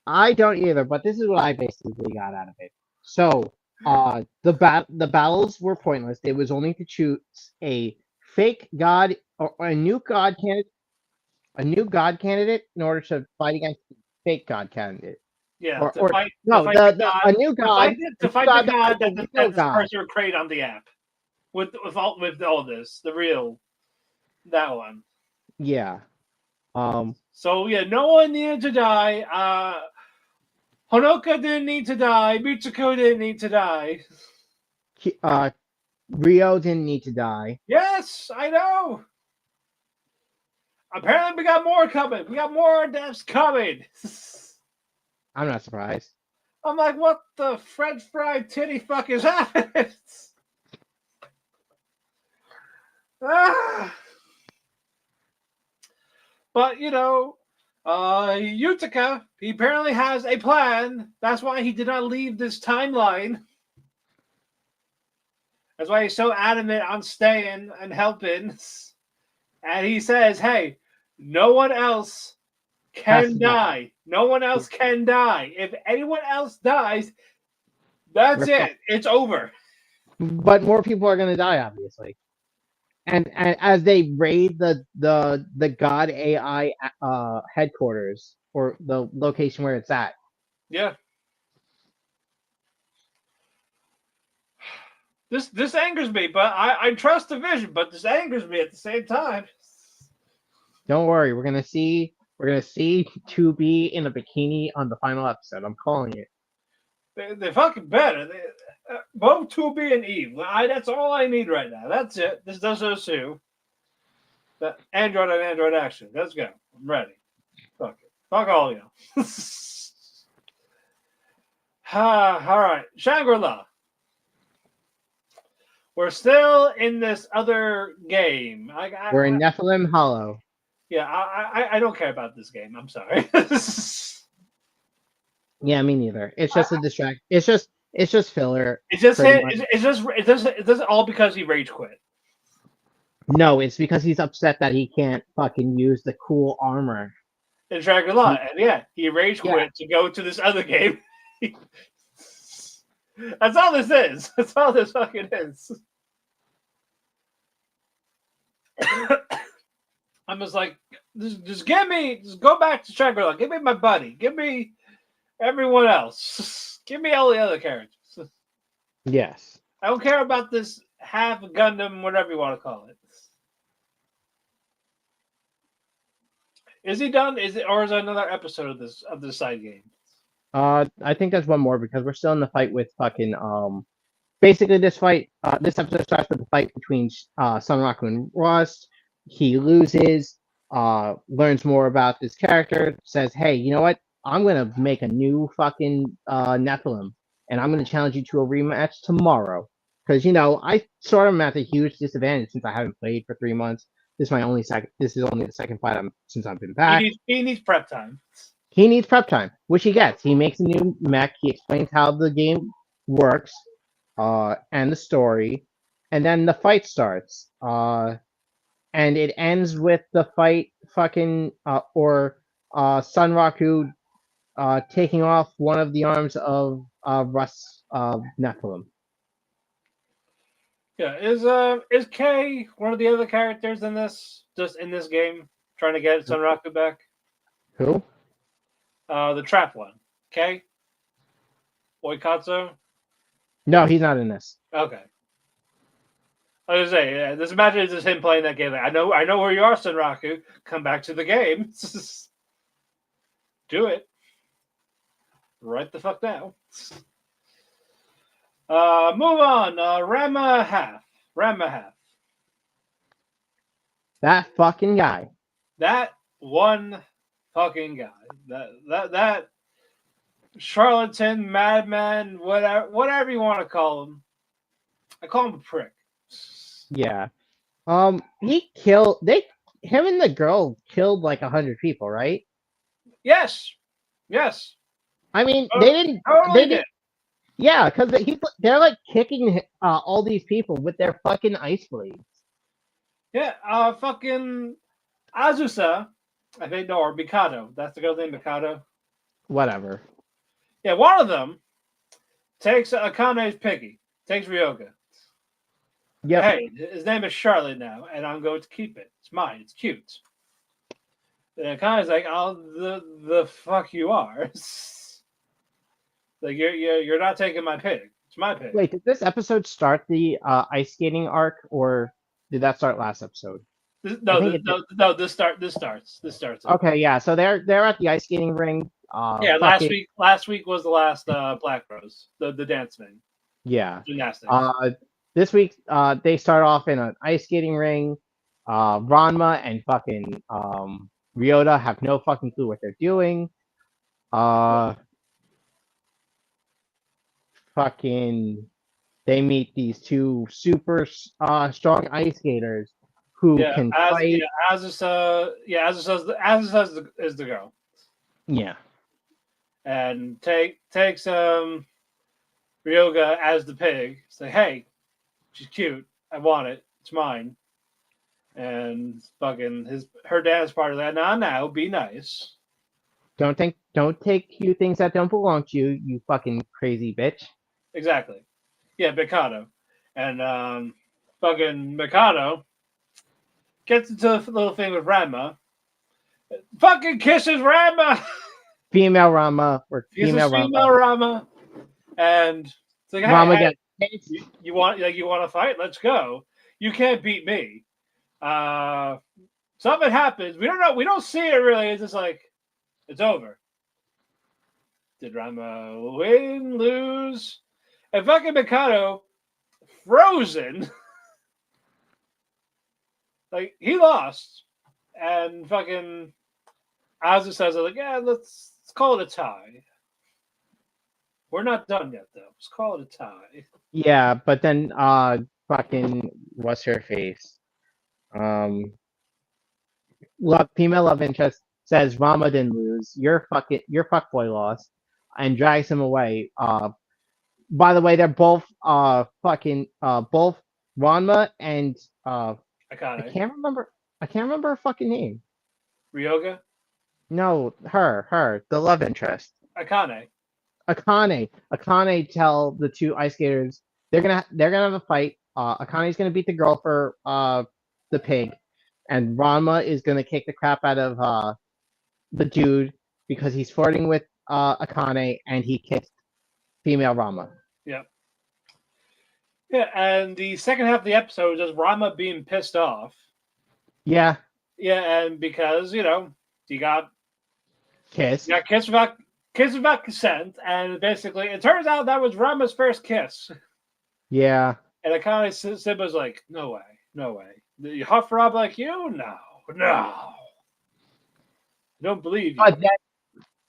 I don't either, but this is what I basically got out of it. So, the battles were pointless. It was only to choose a fake god or a new god candidate, in order to fight against the fake god candidate. Yeah, a new god. To fight the god that the this real god. person created on the app. With all this, the real that one. Yeah. So yeah, no one needed to die. Honoka didn't need to die. Mitsuko didn't need to die. Rio didn't need to die. Yes, I know. apparently we got more coming. We got more deaths coming. I'm not surprised. I'm like, what the French fried titty fuck is happening? Ah. But Utica, he apparently has a plan. That's why he did not leave this timeline. That's why he's so adamant on staying and helping. And he says, hey, no one else can die. No one else can die. If anyone else dies, that's it. It's over. But more people are going to die, obviously. And as they raid the God AI headquarters, or the location where it's at. Yeah. This angers me, but I trust the vision, but this angers me at the same time. Don't worry, we're gonna see 2B in a bikini on the final episode. I'm calling it. They're fucking better. Both 2B and Eve. That's all I need right now. That's it. This does those two. The Android and Android action. Let's go. I'm ready. Fuck it. Fuck all of you. All right. Shangri-La. We're still in this other game. We're in Nephilim Hollow. Yeah, I don't care about this game. I'm sorry. Yeah, me neither. It's just a distract. It's just filler. It's just all because he rage quit. No, it's because he's upset that he can't fucking use the cool armor. In Shangri-La, and yeah, he rage quit to go to this other game. That's all this is. That's all this fucking is. I'm just like, just go back to Shangri-La. Give me my buddy. Give me everyone else. Give me all the other characters. Yes. I don't care about this half Gundam, whatever you want to call it. Is he done? Or is there another episode of this side game? I think there's one more because we're still in the fight with fucking basically this episode starts with the fight between Sunraku and Rust. He loses, learns more about this character, says, hey, you know what? I'm gonna make a new fucking Nephilim, and I'm gonna challenge you to a rematch tomorrow. Because I sort of am at a huge disadvantage since I haven't played for 3 months. This is only the second fight since I've been back. He needs prep time. He needs prep time, which he gets. He makes a new mech. He explains how the game works, and the story, and then the fight starts. And it ends with the fight Sunraku taking off one of the arms of Russ Nephilim. Yeah, is Kay one of the other characters in this game trying to get Sunraku back? Who? The trap one. Kay? Oikatsu? No, he's not in this. Okay. I was gonna say, yeah, just imagine it's just him playing that game. Like, I know where you are, Sunraku. Come back to the game. Do it. Right the fuck now. Move on. Rama half. That fucking guy. That one fucking guy. That charlatan, madman, whatever you want to call him. I call him a prick. Yeah. Him and the girl killed like 100 people, right? Yes. I mean, they didn't. Yeah, because they're like kicking all these people with their fucking ice blades. Yeah, fucking Azusa, I think, no, or Mikado. That's the girl's name, Mikado. Whatever. Yeah, one of them takes Akane's piggy, takes Ryoga. Yeah. Hey, his name is Charlotte now, and I'm going to keep it. It's mine. It's cute. And Akane's like, "Oh, the fuck you are." Like you're not taking my pig. It's my pig. Wait, did this episode start the ice skating arc, or did that start last episode? This starts. Okay, yeah. So they're at the ice skating ring. Yeah, last week was the last Black Rose, the dance thing. Yeah. Gymnastics. This week they start off in an ice skating ring. Ranma and fucking Ryota have no fucking clue what they're doing. Fucking they meet these two super strong ice skaters who Yeah, can as fight. Azusa is the girl, Yeah. and takes Ryoga as the pig. Say, hey, she's cute. I want it. It's mine. And fucking her dad's part of that. Now, be nice. Don't take cute things that don't belong to you, you fucking crazy bitch. Exactly. Yeah, Mikado. And fucking Mikado gets into the little thing with Ranma. Fucking kisses Ranma. Female Rama or He's a female female Rama. Ranma. And it's like, Rama hey, gets you want to fight? Let's go. You can't beat me. Something happens. We don't know. We don't see it really. It's just like it's over. Did Ranma win, lose? And fucking Mikado frozen. Like he lost, and fucking Azu says, "Like, yeah, let's call it a tie. We're not done yet, though. Let's call it a tie." Yeah, but then fucking what's her face? Female love interest says Rama didn't lose. Your fuckboy lost, and drags him away. By the way, they're both both Ranma and I Akane, can't remember her fucking name. Ryoga, No, her, the love interest. Akane. Akane tell the two ice skaters they're gonna have a fight. Akane's gonna beat the girl for the pig, and Ranma is gonna kick the crap out of the dude because he's flirting with Akane and he kissed female Ranma. Yeah. Yeah, and the second half of the episode is just Ranma being pissed off. Yeah. Yeah, and because you got Kiss. without consent, and basically it turns out that was Ranma's first kiss. Yeah. And Akane Simba's like, no way. You hot for Rob like you? No. I don't believe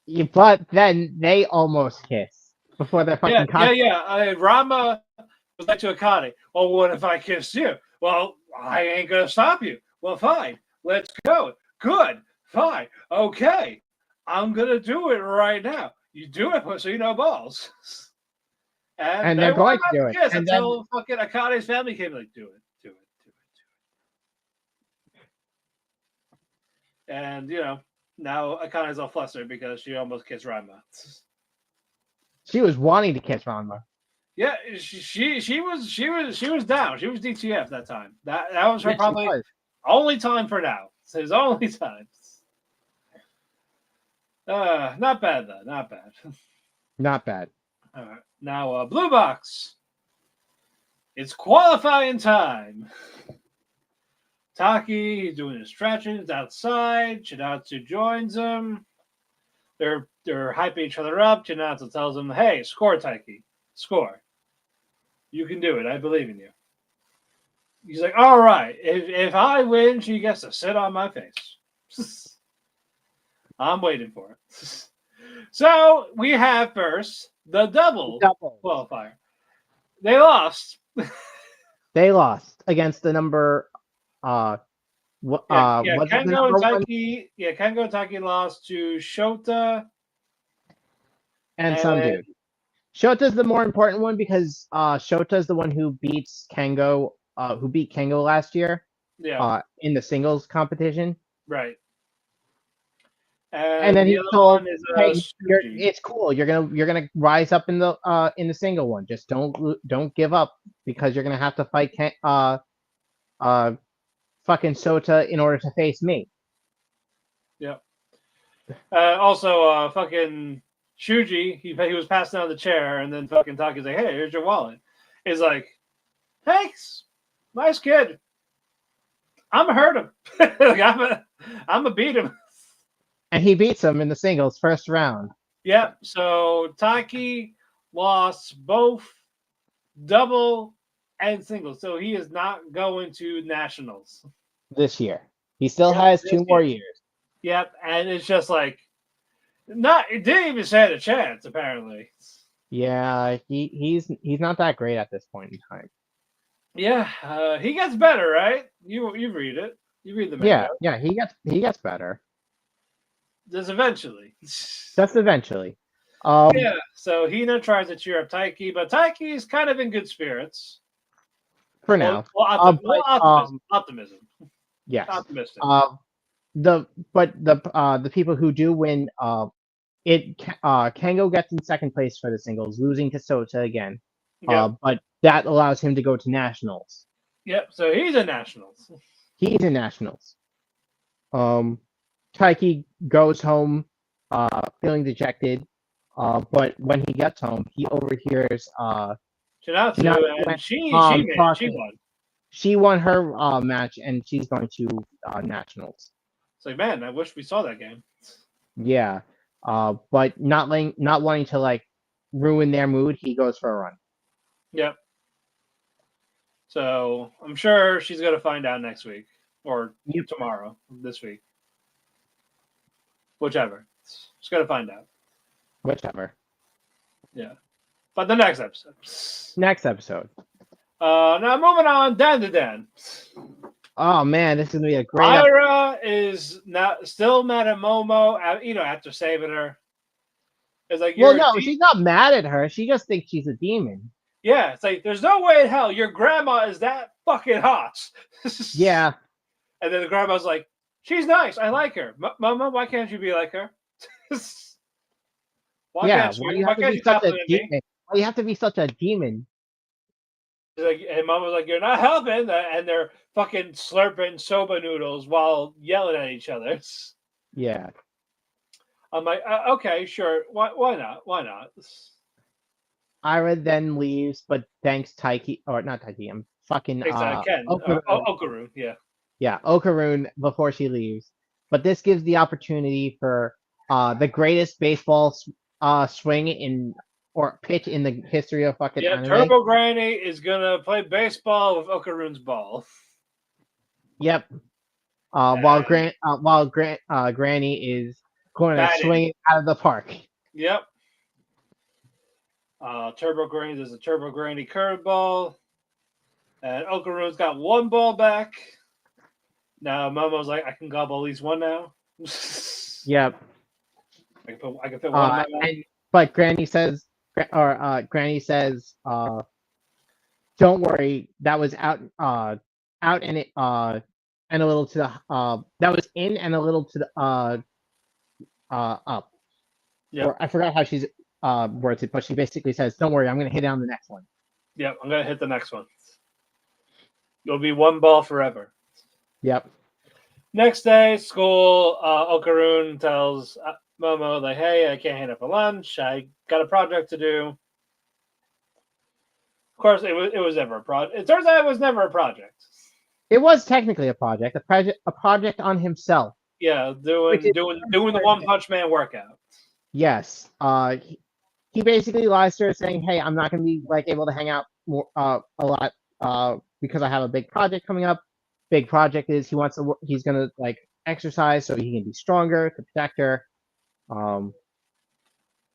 you. But then they almost kiss before they're fucking Rama was like to Akane, well, what if I kiss you? Well, I ain't gonna stop you. Well, fine. Let's go. Good. Fine. Okay. I'm gonna do it right now. You do it, so you know balls. And they're going to do it. Kiss until fucking Akane's family came like, do it. And now Akane's all flustered because she almost kissed Ranma. She was wanting to kiss Ranma. Yeah, she was down. She was DTF that time. That was her probably only time for now. It's his only time. Not bad though. Not bad. Not bad. All right. Now, Blue Box. It's qualifying time. Taki, he's doing his stretching. He's outside. Chinatsu joins him. They're hyping each other up. Chinatsu tells him, "Hey, score, Taki. Score. You can do it. I believe in you." He's like, "All right. If I win, she gets to sit on my face." I'm waiting for it. So we have first the double qualifier. They lost. They lost against the number. Kengo and Taki. Yeah, Kengo and Taki lost to Shota and some dude. Shota's the more important one because Shota's the one who beats Kengo, who beat Kengo last year. Yeah. In the singles competition. Right. And then he told, "Hey, it's cool. You're gonna rise up in the single one. Just don't give up because you're gonna have to fight fucking Sota in order to face me." Yeah. Also, fucking Shuji, he was passing down the chair, and then fucking Taki's like, "Hey, here's your wallet." He's like, "Thanks, nice kid. I'm gonna hurt him. I'm gonna beat him." And he beats him in the singles first round. Yeah, so Taki lost both double and singles, so he is not going to nationals. this year. He still Yep, has this 2 more year. years. Yep, and it's just like it didn't even stand a chance apparently. Yeah, he's not that great at this point in time. Yeah, he gets better, right? You read it. You read the manga. Yeah, he gets better. Just eventually. Just eventually. Yeah, so Hina tries to cheer up Taiki, but Taiki's kind of in good spirits. For now. Optimism. Yes. Optimistic. The people who do win, Kango gets in second place for the singles, losing to Sota again. Yep. But that allows him to go to nationals. Yep. So he's in nationals. He's in nationals. Taiki goes home, feeling dejected. But when he gets home, he overhears Shinatsu, and she won. She won her match, and she's going to nationals. It's like, man, I wish we saw that game. Yeah. But not wanting to like ruin their mood, he goes for a run. Yep. So I'm sure she's gonna find out next week or tomorrow, this week, whichever. She's gonna find out. Whichever. Yeah. But the next episode. Next episode. Now moving on, Dan to Dan. Oh man, this is gonna be a great. Ira is still mad at Momo, after saving her. It's like, well, no, she's not mad at her. She just thinks she's a demon. Yeah, it's like there's no way in hell your grandma is that fucking hot. Yeah. And then the grandma's like, she's nice. I like her. Mama, why can't you be like her? Why do you have to be such a demon? Why do you have to be such a demon? And Mom was like, you're not helping. And they're fucking slurping soba noodles while yelling at each other. Yeah. I'm like, okay, sure. Why not? Why not? Ira then leaves, but thanks Taiki, or not Taiki, I'm fucking Okaru, yeah. Yeah, Okarun before she leaves. But this gives the opportunity for the greatest baseball swing or pitch in the history of fucking anime. Turbo Granny is gonna play baseball with Okarun's ball. Yep. While Granny is going to swing it out of the park. Yep. Turbo Granny does a Turbo Granny curveball. And Okarun's got one ball back. Now Momo's like, I can gobble at least one now. Yep. I can fit one now. But Granny says, don't worry, that was out and it and a little to the that was in and a little to the up. Yeah. I forgot how she's words it, but she basically says, don't worry, I'm gonna hit on the next one. Yep, I'm gonna hit the next one. You'll be one ball forever. Yep. Next day, school, Okarun tells Momo, like, hey, I can't hang up for lunch. I got a project to do. Of course, it was never a project. It turns out it was never a project. It was technically a project on himself. Yeah, doing the One Punch Man workout. Yes. He basically lies to her saying, hey, I'm not gonna be like able to hang out more a lot because I have a big project coming up. Big project is he's gonna like exercise so he can be stronger to protect her.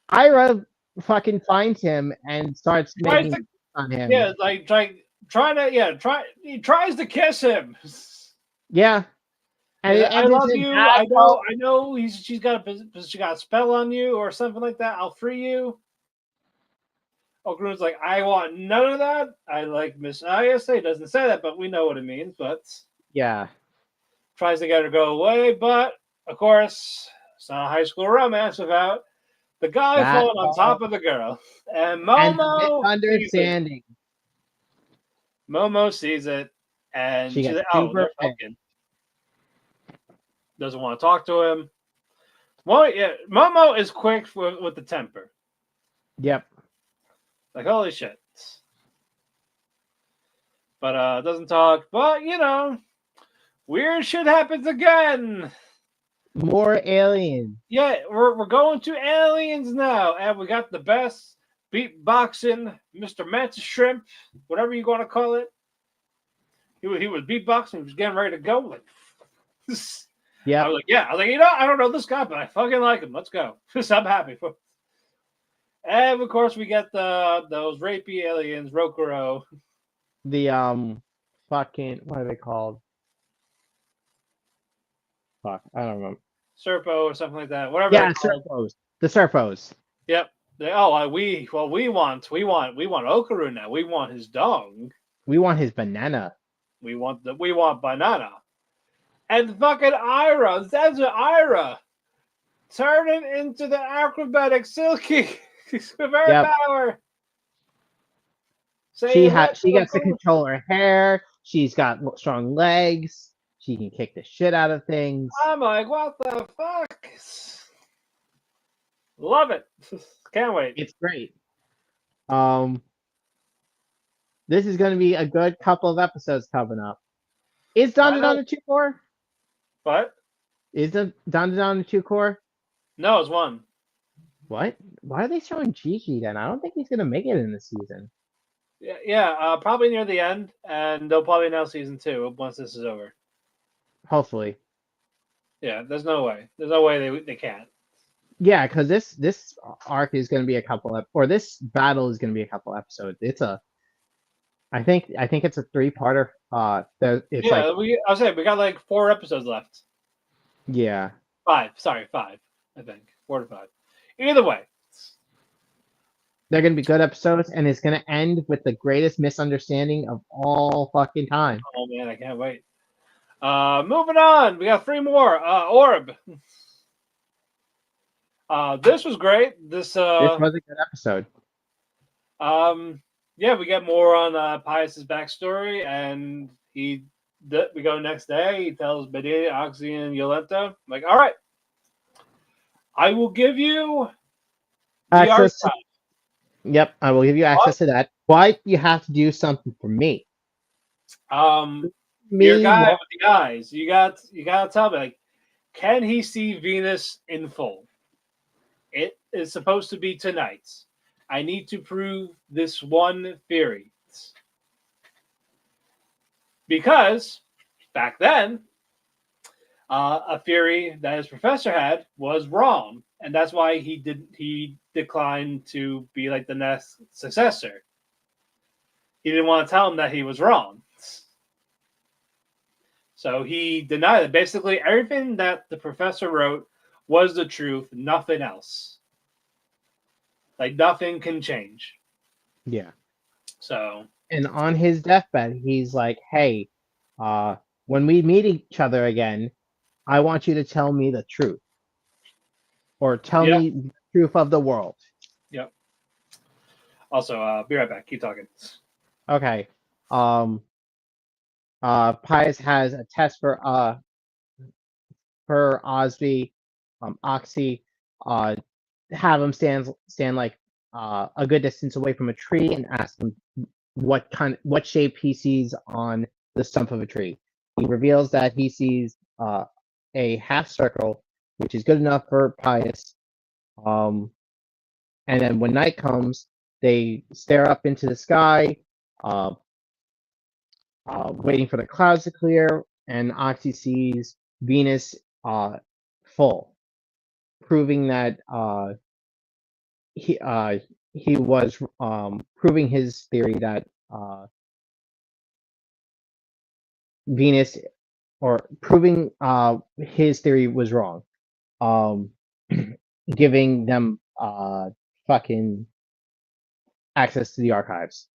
Ira fucking finds him and starts making on him. Yeah, like he tries to kiss him. Yeah. And I love you. I know she's got a spell on you or something like that. I'll free you. Okarun's like, I want none of that. I like Miss Ayase. It doesn't say that, but we know what it means. But yeah, tries to get her to go away, but of course, it's not a high school romance without the guy falling on top of the girl. And Momo understanding. Momo sees it, and she's like, oh, they're fucking. Doesn't want to talk to him. Well, yeah, Momo is quick with the temper. Yep. Like, holy shit. But doesn't talk. But, weird shit happens again. More aliens. Yeah, we're going to aliens now. And we got the best beatboxing Mr. Mantis Shrimp, whatever you want to call it. He was beatboxing. He was getting ready to go. Like, I Yeah, was like, yeah. I was like, you know, I don't know this guy, but I fucking like him. Let's go. I'm happy for. And of course, we get those rapey aliens, Rokuro. the fucking what are they called? Fuck, I don't remember. Serpo or something like that. Whatever they're Yeah, called. Surfos. The Surfos. Yep. We want Okaru now. We want his dong. We want his banana. We want banana. And fucking Ira, that's Ira, turning into the acrobatic Silky with her Yep. power. She Saying, she gets to control her hair. She's got strong legs. She can kick the shit out of things. I'm like, what the fuck? Love it. Can't wait. It's great. This is going to be a good couple of episodes coming up. Is Dandadan a 2 core? What? Is the Dandadan a 2 core? No, it's one. What? Why are they showing Gigi then? I don't think he's going to make it in this season. Yeah, probably near the end, and they'll probably announce season 2 once this is over. Hopefully. Yeah, there's no way. There's no way they can't. Yeah, because this arc is going to be a couple or this battle is going to be a couple episodes. It's a, I think it's a 3-parter. It's yeah, like I was saying we got like 4 episodes left. yeah, 5. Sorry, 5. I think 4 to 5. Either way, they're going to be good episodes, and it's going to end with the greatest misunderstanding of all fucking time. oh man, I can't wait. Moving on, we got 3 more. Orb. This was great. This was a good episode. Yeah, we get more on Pius's backstory, and we go next day. He tells Bedelia, Oxy, and Yolenta, like, all right, I will give you the Access. archive. Yep, I will give you access to that, but you have to do something for me. Your guy with the eyes. You got to tell me, like, can he see Venus in full? It is supposed to be tonight. I need to prove this one theory. Because back then, a theory that his professor had was wrong, and that's why he declined to be like the next successor. He didn't want to tell him that he was wrong. So he denied it. Basically, everything that the professor wrote was the truth, nothing else. Like, nothing can change. Yeah. So. And on his deathbed, he's like, hey, when we meet each other again, I want you to tell me the truth. Or tell me the truth of the world. Yep. Also, be right back. Keep talking. Okay. Pius has a test for Osby, Oxy, have him stand like a good distance away from a tree and ask him what shape he sees on the stump of a tree. He reveals that he sees a half circle, which is good enough for Pius. And then when night comes, they stare up into the sky, waiting for the clouds to clear, and Oxy sees Venus full, proving that he was proving his theory that Venus, or proving his theory was wrong, giving them fucking access to the archives.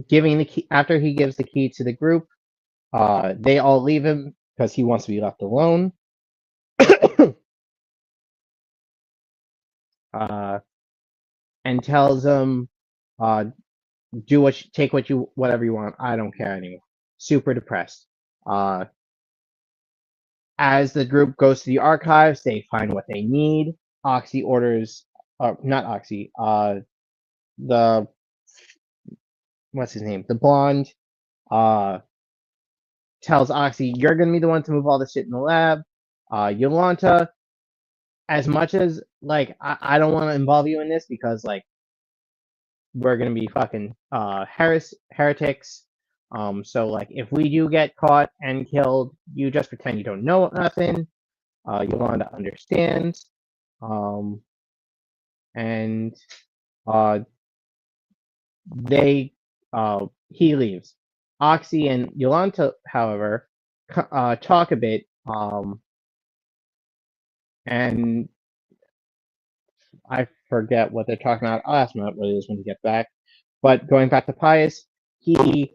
Giving the key after he gives the key to the group, they all leave him because he wants to be left alone. And tells them, take whatever you want. I don't care anymore. Super depressed. As the group goes to the archives, they find what they need. Oxy orders, not Oxy, the, what's his name? The blonde, tells Oxy, you're going to be the one to move all the shit in the lab. Yolanta as much as like I don't want to involve you in this because like we're gonna be fucking heretics. So like if we do get caught and killed, you just pretend you don't know nothing. Yolanda understands. Um, and uh, they he leaves. Oxy and Yolanta, however, talk a bit. And I forget what they're talking about. I'll ask him what it is when we get back. But going back to Pius, he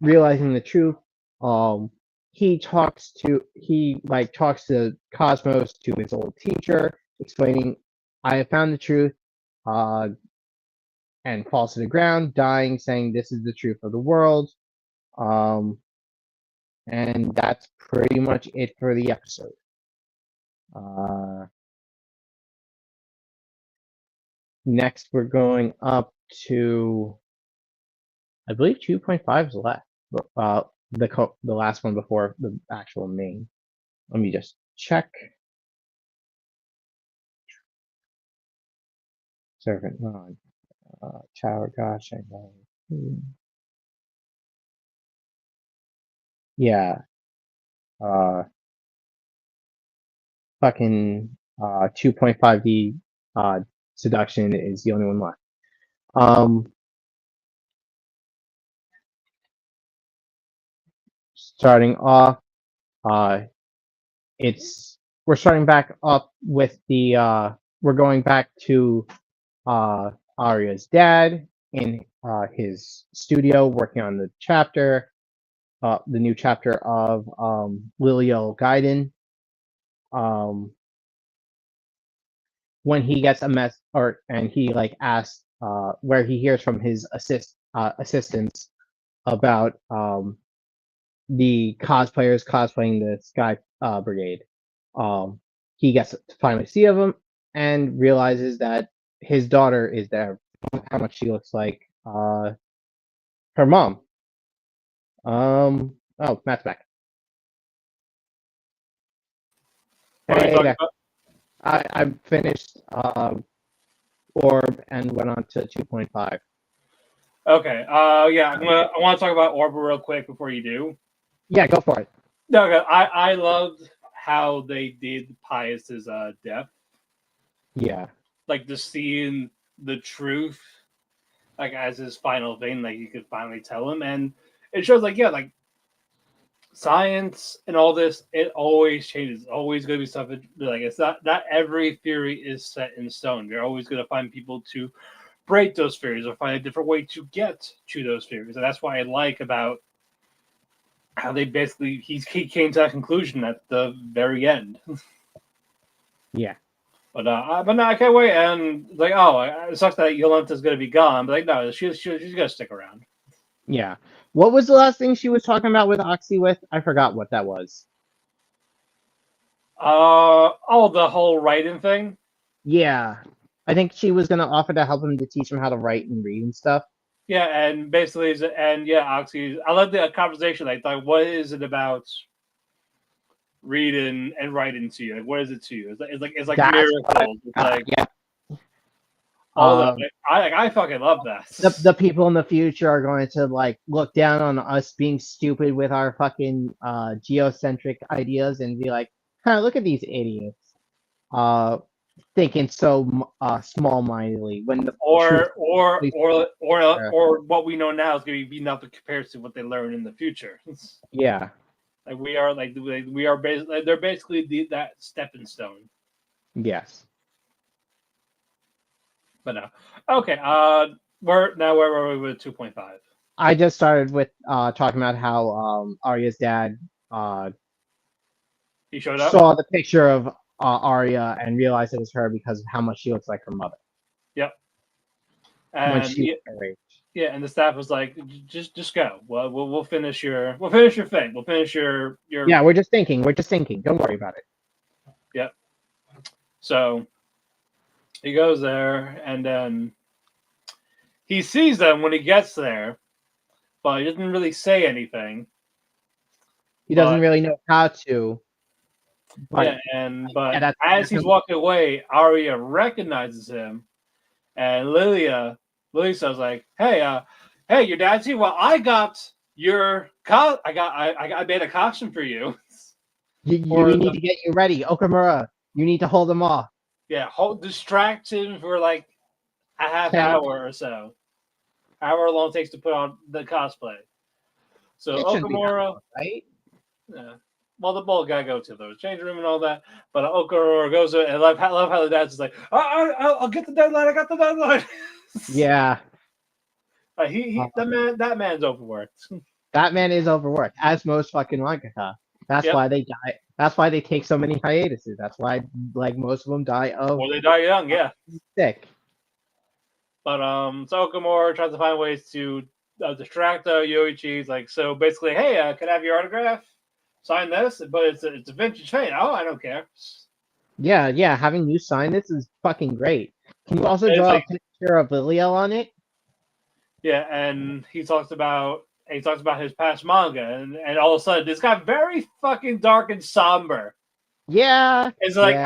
realizing the truth, um, he talks to Cosmos to his old teacher, explaining, "I have found the truth," uh, and falls to the ground, dying, saying, "This is the truth of the world." Um, and that's pretty much it for the episode. Next, we're going up to, I believe 2.5 is left. The last one before the actual main. Let me just check. Servant Ron. Tower, gosh, I know. Yeah. Fucking 2.5D seduction is the only one left. Starting off, we're starting back up with the we're going back to Arya's dad in his studio working on the new chapter of Lilial Gaiden. When he gets a and he like asks where he hears from his assistants about the cosplayers cosplaying the Sky Brigade. He gets to finally see of them and realizes that his daughter is there. How much she looks like her mom. Oh, Matt's back. What are we Hey, talking about? I finished Orb and went on to 2.5. Okay. Yeah. I want to talk about Orba real quick before you do. Yeah, go for it. No, okay. I loved how they did Pius's death. Yeah. Like just seeing the truth, like as his final thing, like you could finally tell him, and it shows like like science and all this, it always changes. It's always going to be stuff like it's not every theory is set in stone. You're always going to find people to break those theories or find a different way to get to those theories, and that's why I like about how they basically he came to that conclusion at the very end. Yeah. But no, I can't wait. And like, it sucks that Yolanta's going to be gone. But like, no, she's going to stick around. Yeah. What was the last thing she was talking about with Oxy with? I forgot what that was. The whole writing thing. Yeah. I think she was going to offer to help him to teach him how to write and read and stuff. Yeah, and basically, Oxy. I love the conversation. Like, what is it about reading and writing to you? Like, what is it to you? It's like miracles. It's like yeah. all that. I fucking love that. The people in the future are going to like look down on us being stupid with our fucking geocentric ideas and be like, "Huh, look at these idiots." Thinking so small-mindedly when the or what we know now is going to be nothing compared to what they learn in the future. Yeah. Like we are basically they're basically that stepping stone. Yes. But no. Okay. Where were we with 2.5? I just started with talking about how Arya's dad He showed up. saw the picture of Arya and realized it was her because of how much she looks like her mother. Yep. When And she was her age. yeah, and the staff was like, just go. Well, we'll finish your thing. We'll finish your. Yeah, we're just thinking. Don't worry about it. Yep. So he goes there, and then he sees them when he gets there, but he doesn't really say anything. He doesn't really know how to. But but that's as he's walking away, Arya recognizes him, and Lilia says like, hey, your dad's here. Well, I got your I made a costume for you. we need to get you ready, Okamura. You need to hold them off. Yeah, distract him for like a half 10 hour or so, however long it takes to put on the cosplay. So It shouldn't be that Okamura, long, right? yeah. Well, the ball gotta go to the change room and all that. But Okamura goes to, and I love how the dad's just like, I'll get the deadline. I got the deadline. Yeah. That man's overworked. That man is overworked, as most fucking mangaka. That's Yep. why they die. That's why they take so many hiatuses. That's why, like, most of them die of Or they die young, yeah. sick. But so Okamura tries to find ways to distract Yoichi's like, so basically, hey, can I have your autograph? Sign this, but it's a vintage paint. Oh, I don't care. Yeah. Having you sign this is fucking great. Can you also draw a picture of Lilia on it? Yeah, and he talks about his past manga, and all of a sudden this got very fucking dark and somber. Yeah. It's like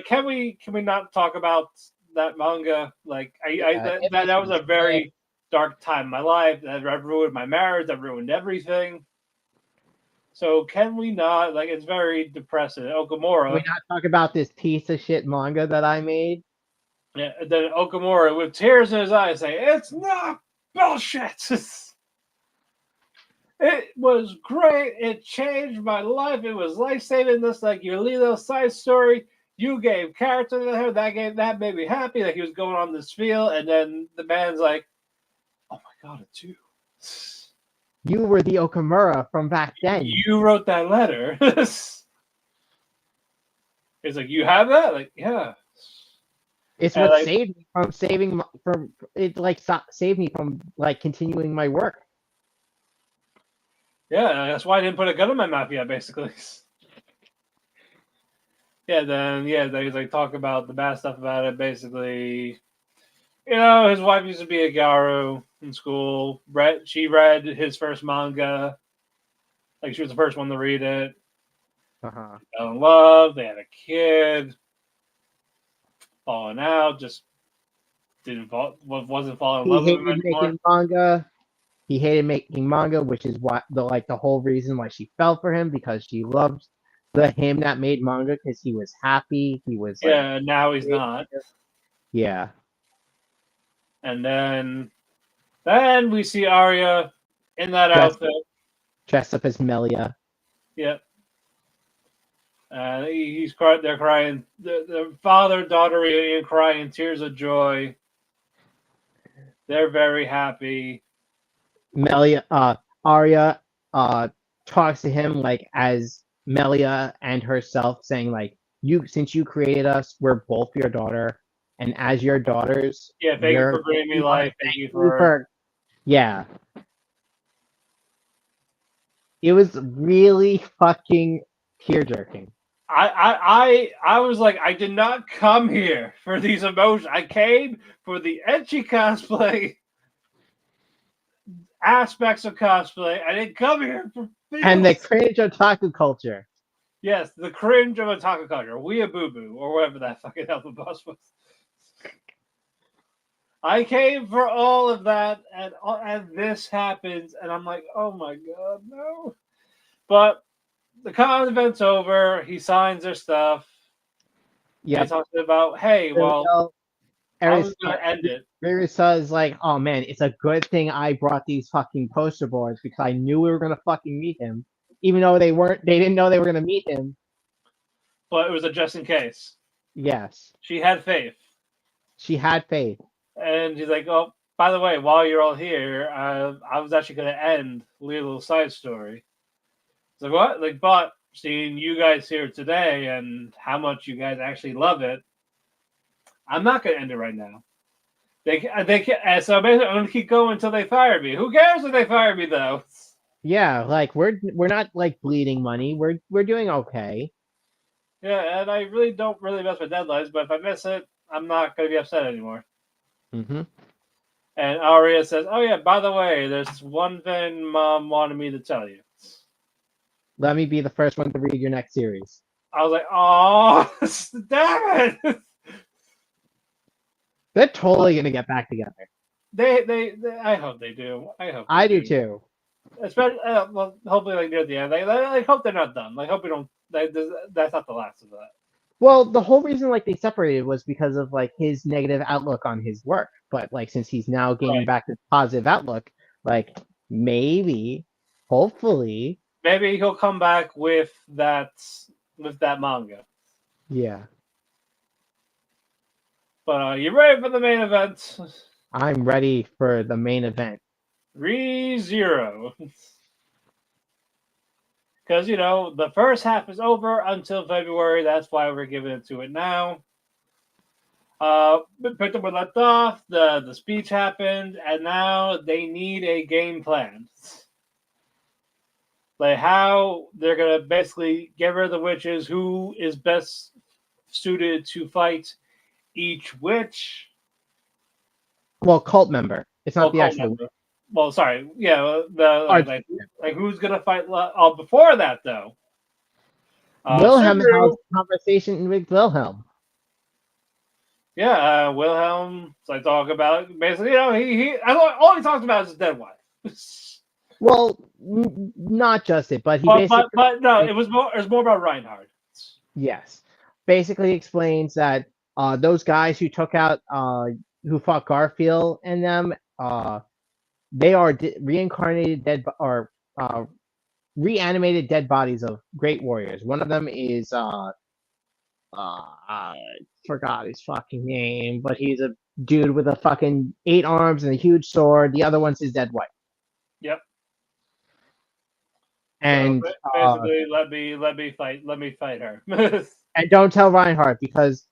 can we not talk about that manga? Like that was a very dark time in my life. That ruined my marriage. That ruined everything. So can we not? Like, it's very depressing. Okamura. Can we not talk about this piece of shit manga that I made? Yeah. Then Okamura, with tears in his eyes, say, "It's not bullshit. It was great. It changed my life. It was life saving. This like your little side story. You gave character to her. That made me happy. That he was going on this field, and then the man's like, "Oh my god, it's you." You were the Okamura from back then. You wrote that letter. It's like, you have that? Like, yeah. It's what saved me from saved me from like continuing my work. Yeah, that's why I didn't put a gun in my mouth yet, basically. Then he's like talk about the bad stuff about it, basically. You know, his wife used to be a gyaru in school. She read his first manga. Like, she was the first one to read it. Uh-huh. Fell in love. They had a kid. Falling out. Just wasn't falling in love with him anymore. He hated making manga, which is the whole reason why she fell for him, because she loved him that made manga, because he was happy. He was now he's not. Yeah. And then we see Arya in that outfit. Dressed up as Melia. Yep. He's crying. They're crying. The father-daughter reunion, crying tears of joy. They're very happy. Arya talks to him like as Melia and herself, saying like, since you created us, we're both your daughter. And as your daughters, thank you for bringing me life. Thank you for yeah. It was really fucking tear-jerking. I was like, I did not come here for these emotions. I came for the ecchi cosplay aspects of cosplay. I didn't come here for feels. And the cringe otaku culture. Yes, the cringe of otaku culture. Weeaboo or whatever that fucking hell the boss was. I came for all of that, and this happens, and I'm like, oh my god, no. But the con event's over. He signs their stuff. Yeah. He talks about, hey, well, I was going to end it. Marisa is like, oh man, it's a good thing I brought these fucking poster boards, because I knew we were going to fucking meet him. Even though they didn't know they were going to meet him. But it was a just in case. Yes. She had faith. And she's like, oh, by the way, while you're all here, I was actually going to end a little side story. It's like, what? Like, but seeing you guys here today and how much you guys actually love it, I'm not going to end it right now. So basically, I'm going to keep going until they fire me. Who cares if they fire me, though? Yeah, like, we're not, like, bleeding money. We're doing okay. Yeah, and I really don't mess with deadlines, but if I miss it, I'm not going to be upset anymore. Mm-hmm. And Arya says, oh yeah, by the way, there's one thing Mom wanted me to tell you. Let me be the first one to read your next series. I was like, oh, damn it. They're totally gonna get back together. They I hope they do. I do too. Especially, well, hopefully, like near the end. I hope they're not done. Like, hope we don't. That's not the last of that. Well, the whole reason like they separated was because of like his negative outlook on his work. But like since he's now gaining Right. back this positive outlook, like maybe, hopefully, Maybe he'll come back with that manga. yeah. But you ready for the main event? I'm ready for the main event. ReZero. Because, the first half is over until February. That's why we're giving it to it now. Picked up where left off. The speech happened, and now they need a game plan. Like how they're going to basically get rid of the witches, who is best suited to fight each witch. Well, cult member. It's not the cult actual. member. Well, sorry. Yeah, like who's going to fight? Before that, though. Wilhelm Subaru, has a conversation with Wilhelm. Yeah, Wilhelm. So I talk about basically, he all he talks about is his dead wife. Well, not just it, but he basically. But no, it was more about Reinhard. Yes, basically explains that those guys who took out who fought Garfield and them they are reincarnated dead or reanimated dead bodies of great warriors. One of them is I forgot his fucking name, but he's a dude with a fucking 8 arms and a huge sword. The other one's his dead wife. Yep. And so basically, let me fight her. and don't tell Reinhardt because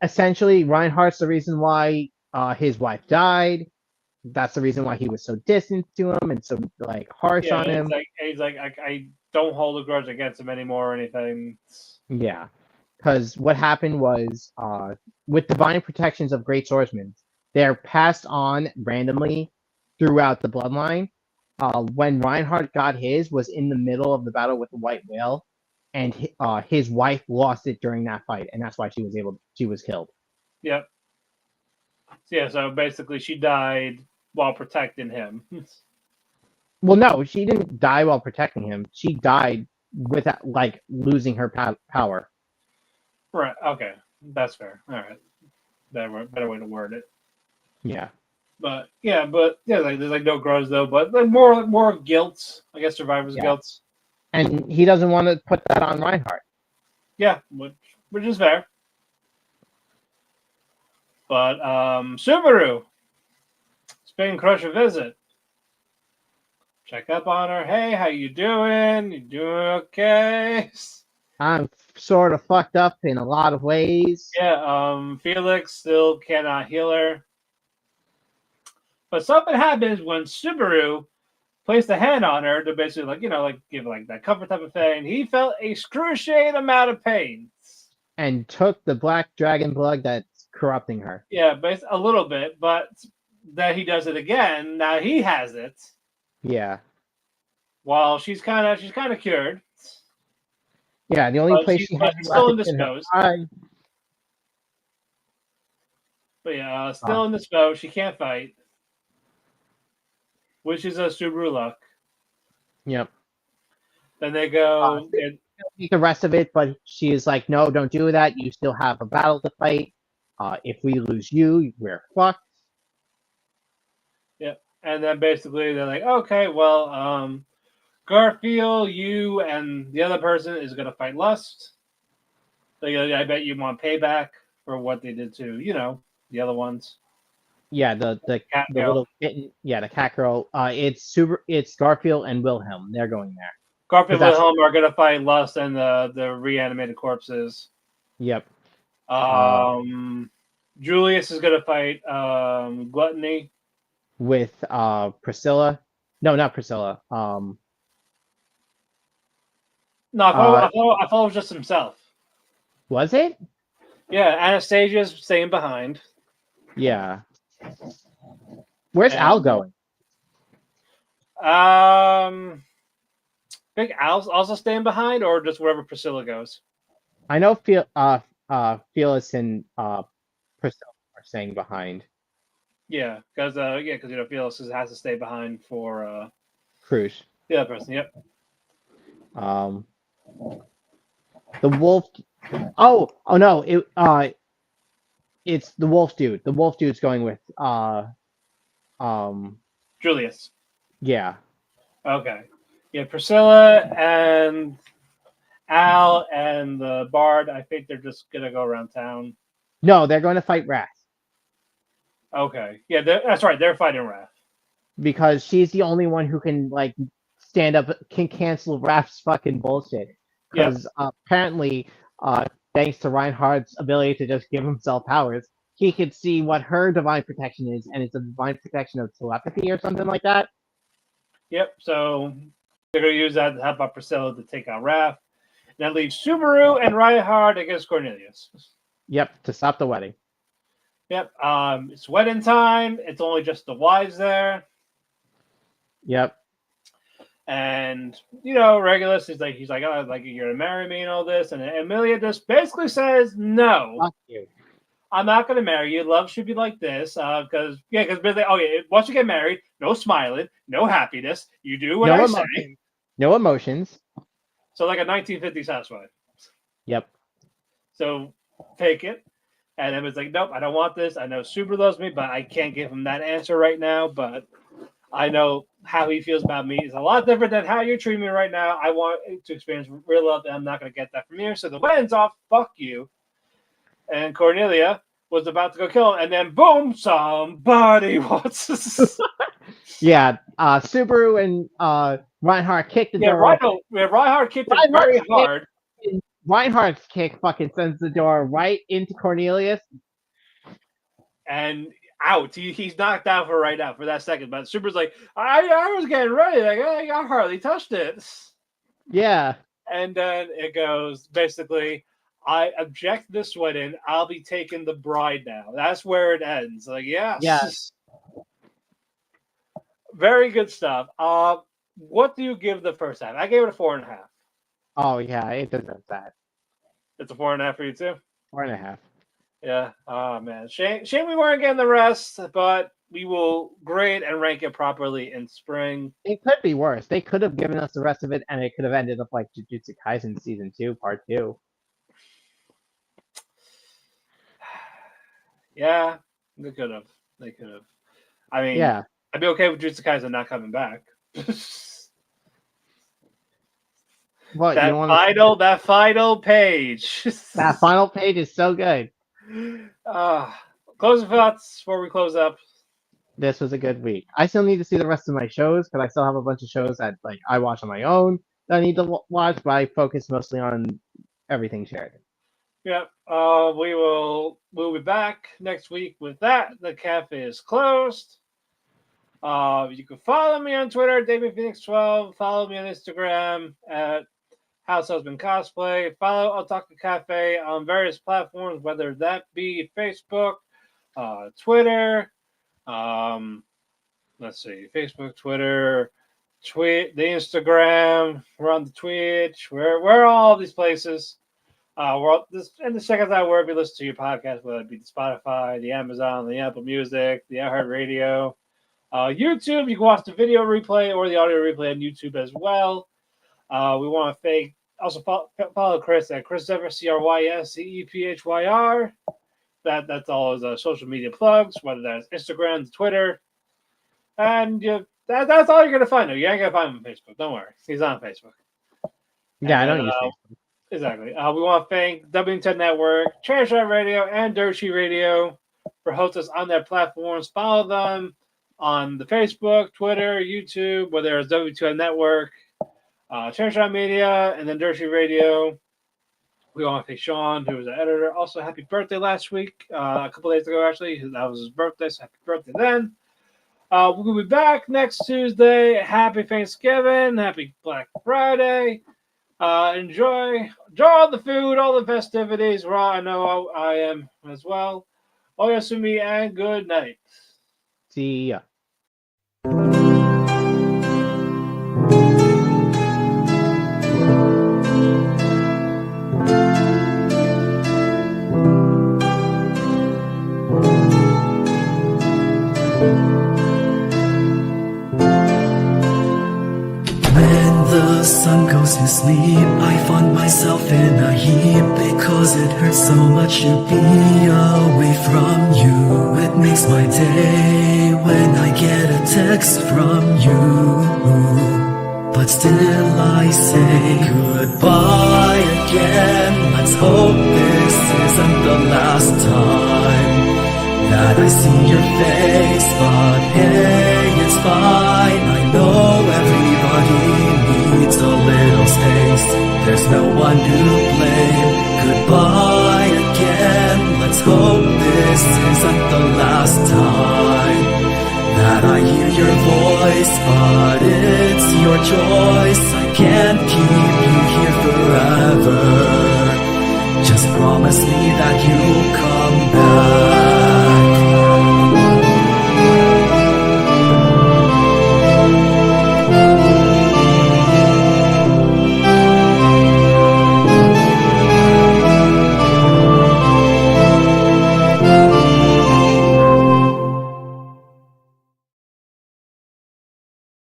essentially Reinhardt's the reason why his wife died. That's the reason why he was so distant to him and so like harsh on him. He's like I don't hold a grudge against him anymore or anything. Yeah, because what happened was with divine protections of great swordsmen, they're passed on randomly throughout the bloodline. When Reinhardt got his was in the middle of the battle with the White Whale, and his wife lost it during that fight, and that's why she was killed. Yep. Yeah, so basically she died while protecting him. Well, no, she didn't die while protecting him. She died without like losing her power. Right. Okay, that's fair. All right, better way to word it. Yeah. But like there's like no grudge though, but like more guilt. I guess survivor's guilt. And he doesn't want to put that on Reinhardt. Yeah, which is fair. But Subaru, it's paying Crush a visit. Check up on her. Hey, how you doing? You doing okay? I'm sort of fucked up in a lot of ways. Yeah, Felix still cannot heal her. But something happens when Subaru placed a hand on her to basically give like that comfort type of thing. He felt a excruciating amount of pain. And took the black dragon blood that's corrupting her. Yeah, but a little bit, but then he does it again. Now he has it. Yeah. While she's kind of cured. Yeah, the only place she has still indisposed. But yeah, still indisposed. She can't fight. Which is a Subaru luck. Yep. Then they go. The rest of it, but she is like, no, don't do that. You still have a battle to fight. If we lose you, we're fucked. Yep. And then basically they're like, okay, well, Garfield, you and the other person is going to fight Lust. I bet you want payback for what they did to, the other ones. Yeah, the little kitten. Yeah, the cat girl. It's Garfield and Wilhelm. They're going there. Garfield and Wilhelm are going to fight Lust and the reanimated corpses. Yep. Julius is going to fight Gluttony. With Priscilla. No, not Priscilla. No, I thought it was just himself. Was it? Yeah, Anastasia's staying behind. Yeah. Where's Al going? I think Al's also staying behind, or just wherever Priscilla goes. I know Felix and Priscilla are staying behind. Yeah, because Felix has to stay behind for Cruz. the other person. Yep. Um, the wolf. Oh no! It's the wolf dude. The wolf dude's going with um, Julius. yeah. Okay. Yeah, Priscilla and Al and the Bard. I think they're just gonna go around town. No, they're going to fight Wrath Okay. Yeah, that's right. They're fighting Wrath. because she's the only one who can like stand up, can cancel Wrath's fucking bullshit. Yep. Because apparently, thanks to Reinhardt's ability to just give himself powers, he could see what her divine protection is, and it's a divine protection of telepathy or something like that. Yep. So they're gonna use that to help out Priscilla to take out Wrath. And that leaves Subaru and Reinhard against Cornelius. Yep, to stop the wedding. Yep. It's wedding time. It's only just the wives there. Yep. And Regulus is he's like, oh, like you're gonna marry me and all this, and Amelia just basically says, no, Fuck you. I'm not gonna marry you. Love should be like this, because basically, once you get married, no smiling, no happiness. You do what I say. No emotions. So like a 1950s housewife. Yep. So take it. And Emma's like, nope, I don't want this. I know Subaru loves me, but I can't give him that answer right now. But I know how he feels about me is a lot different than how you're treating me right now. I want to experience real love, and I'm not going to get that from you. So the wedding's off. Fuck you. And Cornelia was about to go kill him, and then boom, somebody wants. Yeah, Subaru and Reinhardt kicked the door. Reinhardt kicked it very hard. Reinhardt's kick fucking sends the door right into Cornelius. And out. He's knocked out for that second. But Super's like, I was getting ready. Like, I hardly touched it. Yeah. And then it goes, basically, I object to this wedding. I'll be taking the bride now. That's where it ends. Like, yes. Yes. Very good stuff. What do you give the first half? I gave it a 4.5. Oh, yeah, it deserves that. It's a 4.5 for you, too? 4.5. Yeah. Oh, man. Shame we weren't getting the rest, but we will grade and rank it properly in spring. It could be worse. They could have given us the rest of it, and it could have ended up like Jujutsu Kaisen Season 2, Part 2. Yeah, they could have. I mean, yeah. I'd be okay with Jujutsu Kaisen not coming back. What, that final page. That final page is so good. Closing thoughts before we close up. This was a good week. I still need to see the rest of my shows because I still have a bunch of shows that like I watch on my own that I need to watch, but I focus mostly on everything shared. Yep. We'll be back next week with that. The cafe is closed. You can follow me on Twitter, DamianPhoenix12. Follow me on Instagram at House Husband Cosplay. Follow Otalku Cafe on various platforms, whether that be Facebook, Twitter. Let's see, Facebook, Twitter, the Instagram. We're on the Twitch. We're all these places. And just check us out wherever you listen to your podcast, whether it be the Spotify, the Amazon, the Apple Music, the iHeartRadio, YouTube. You can watch the video replay or the audio replay on YouTube as well. We want to also follow Chris at Chris Zephyr, CRYSCEPHYR. That's all his social media plugs, whether that's Instagram, Twitter, and that's all you're gonna find him. You ain't gonna find him on Facebook. Don't worry, he's on Facebook. Yeah, I don't use Facebook. Exactly. We want to thank W10 Network, Trash Out Radio, and Dirty Radio for hosting us on their platforms. Follow them on the Facebook, Twitter, YouTube, whether it's W2M Network, Trash Out Media, and then Dirty Radio. We want to thank Sean, who was the editor. Also, happy birthday last week, a couple days ago, actually. That was his birthday, so happy birthday then. We'll be back next Tuesday. Happy Thanksgiving. Happy Black Friday. Enjoy all the food, all the festivities. I know I am as well. Oyasumi and good night. See ya. the sun goes to sleep, I find myself in a heap because it hurts so much to be away from you. It makes my day when I get a text from you. But still I say goodbye again. Let's hope this isn't the last time that I see your face. But hey, it's fine. I know everybody needs a little space. There's no one to blame. Goodbye again. Let's hope this isn't the last time that I hear your voice. But it's your choice. I can't keep you here forever. Just promise me that you'll come back.